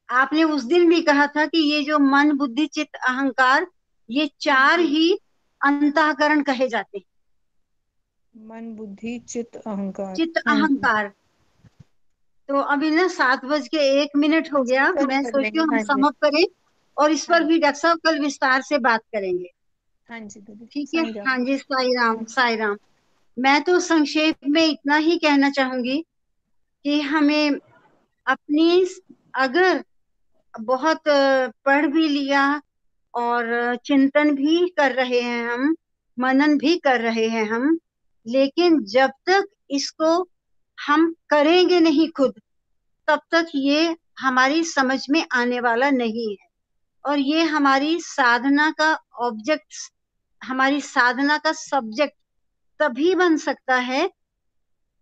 [SPEAKER 2] आपने उस दिन भी कहा था कि ये जो मन बुद्धि चित्त अहंकार, ये 4 ही अंतःकरण कहे जाते हैं।
[SPEAKER 7] मन बुद्धि चित्त अहंकार।
[SPEAKER 2] चित्त
[SPEAKER 7] हाँ जी,
[SPEAKER 2] अहंकार। तो अभी ना 7:01 हो गया,
[SPEAKER 7] कल
[SPEAKER 2] मैं
[SPEAKER 7] कर
[SPEAKER 2] सोचती
[SPEAKER 7] लेंगे।
[SPEAKER 2] हूँ हम
[SPEAKER 7] हाँ जी,
[SPEAKER 2] समाप्त करें, और इस पर
[SPEAKER 7] हाँ
[SPEAKER 2] भी डॉक्टर साहब कल विस्तार से बात करेंगे।
[SPEAKER 7] हाँ जी दीदी।
[SPEAKER 2] ठीक है।
[SPEAKER 7] साईं
[SPEAKER 2] हाँ
[SPEAKER 7] राम।
[SPEAKER 2] जी साई राम, साई राम। मैं तो संक्षेप में इतना ही कहना चाहूंगी कि हमें अपनी, अगर बहुत पढ़ भी लिया और चिंतन भी कर रहे हैं हम, मनन भी कर रहे हैं हम, लेकिन जब तक इसको हम करेंगे नहीं खुद, तब तक ये हमारी समझ में आने वाला नहीं है। और ये हमारी साधना का ऑब्जेक्ट, हमारी साधना का सब्जेक्ट तभी बन सकता है,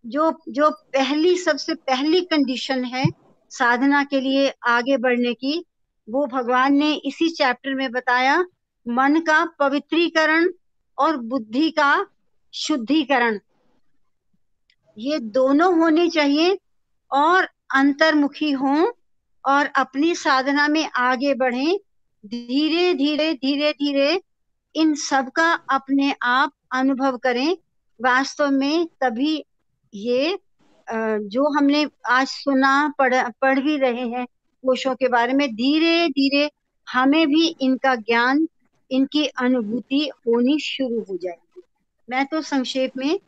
[SPEAKER 2] जो जो पहली, सबसे पहली कंडीशन है साधना के लिए आगे बढ़ने की, वो भगवान ने इसी चैप्टर में बताया, मन का पवित्रीकरण और बुद्धि का शुद्धिकरण। ये दोनों होने चाहिए, और अंतर्मुखी हों और अपनी साधना में आगे बढ़ें, धीरे धीरे धीरे धीरे इन सब का अपने आप अनुभव करें। वास्तव में तभी ये जो हमने आज सुना, पढ़ भी रहे हैं कोशों के बारे में, धीरे धीरे हमें भी इनका ज्ञान, इनकी अनुभूति होनी शुरू हो जाएगी। मैं तो संक्षेप में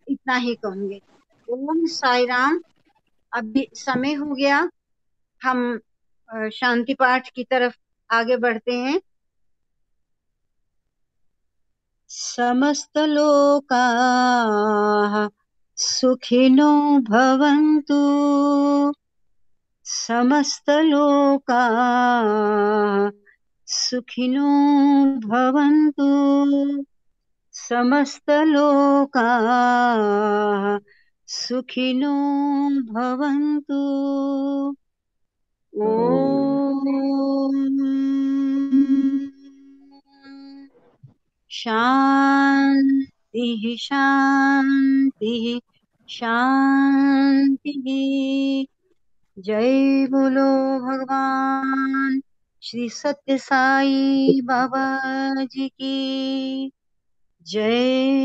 [SPEAKER 2] इतना ही कहूंगी। ओम साई राम। अभी समय हो गया, हम शांति पाठ की तरफ आगे बढ़ते हैं। समस्त लोकाः सुखिनो भवन्तु, समस्त लोकाः सुखिनो भवन्तु, समस्त लोकाः सुखिनो भवन्तु। ओम शांति शांति शांति। जय बोलो भगवान श्री सत्य साई बाबा जी की जय।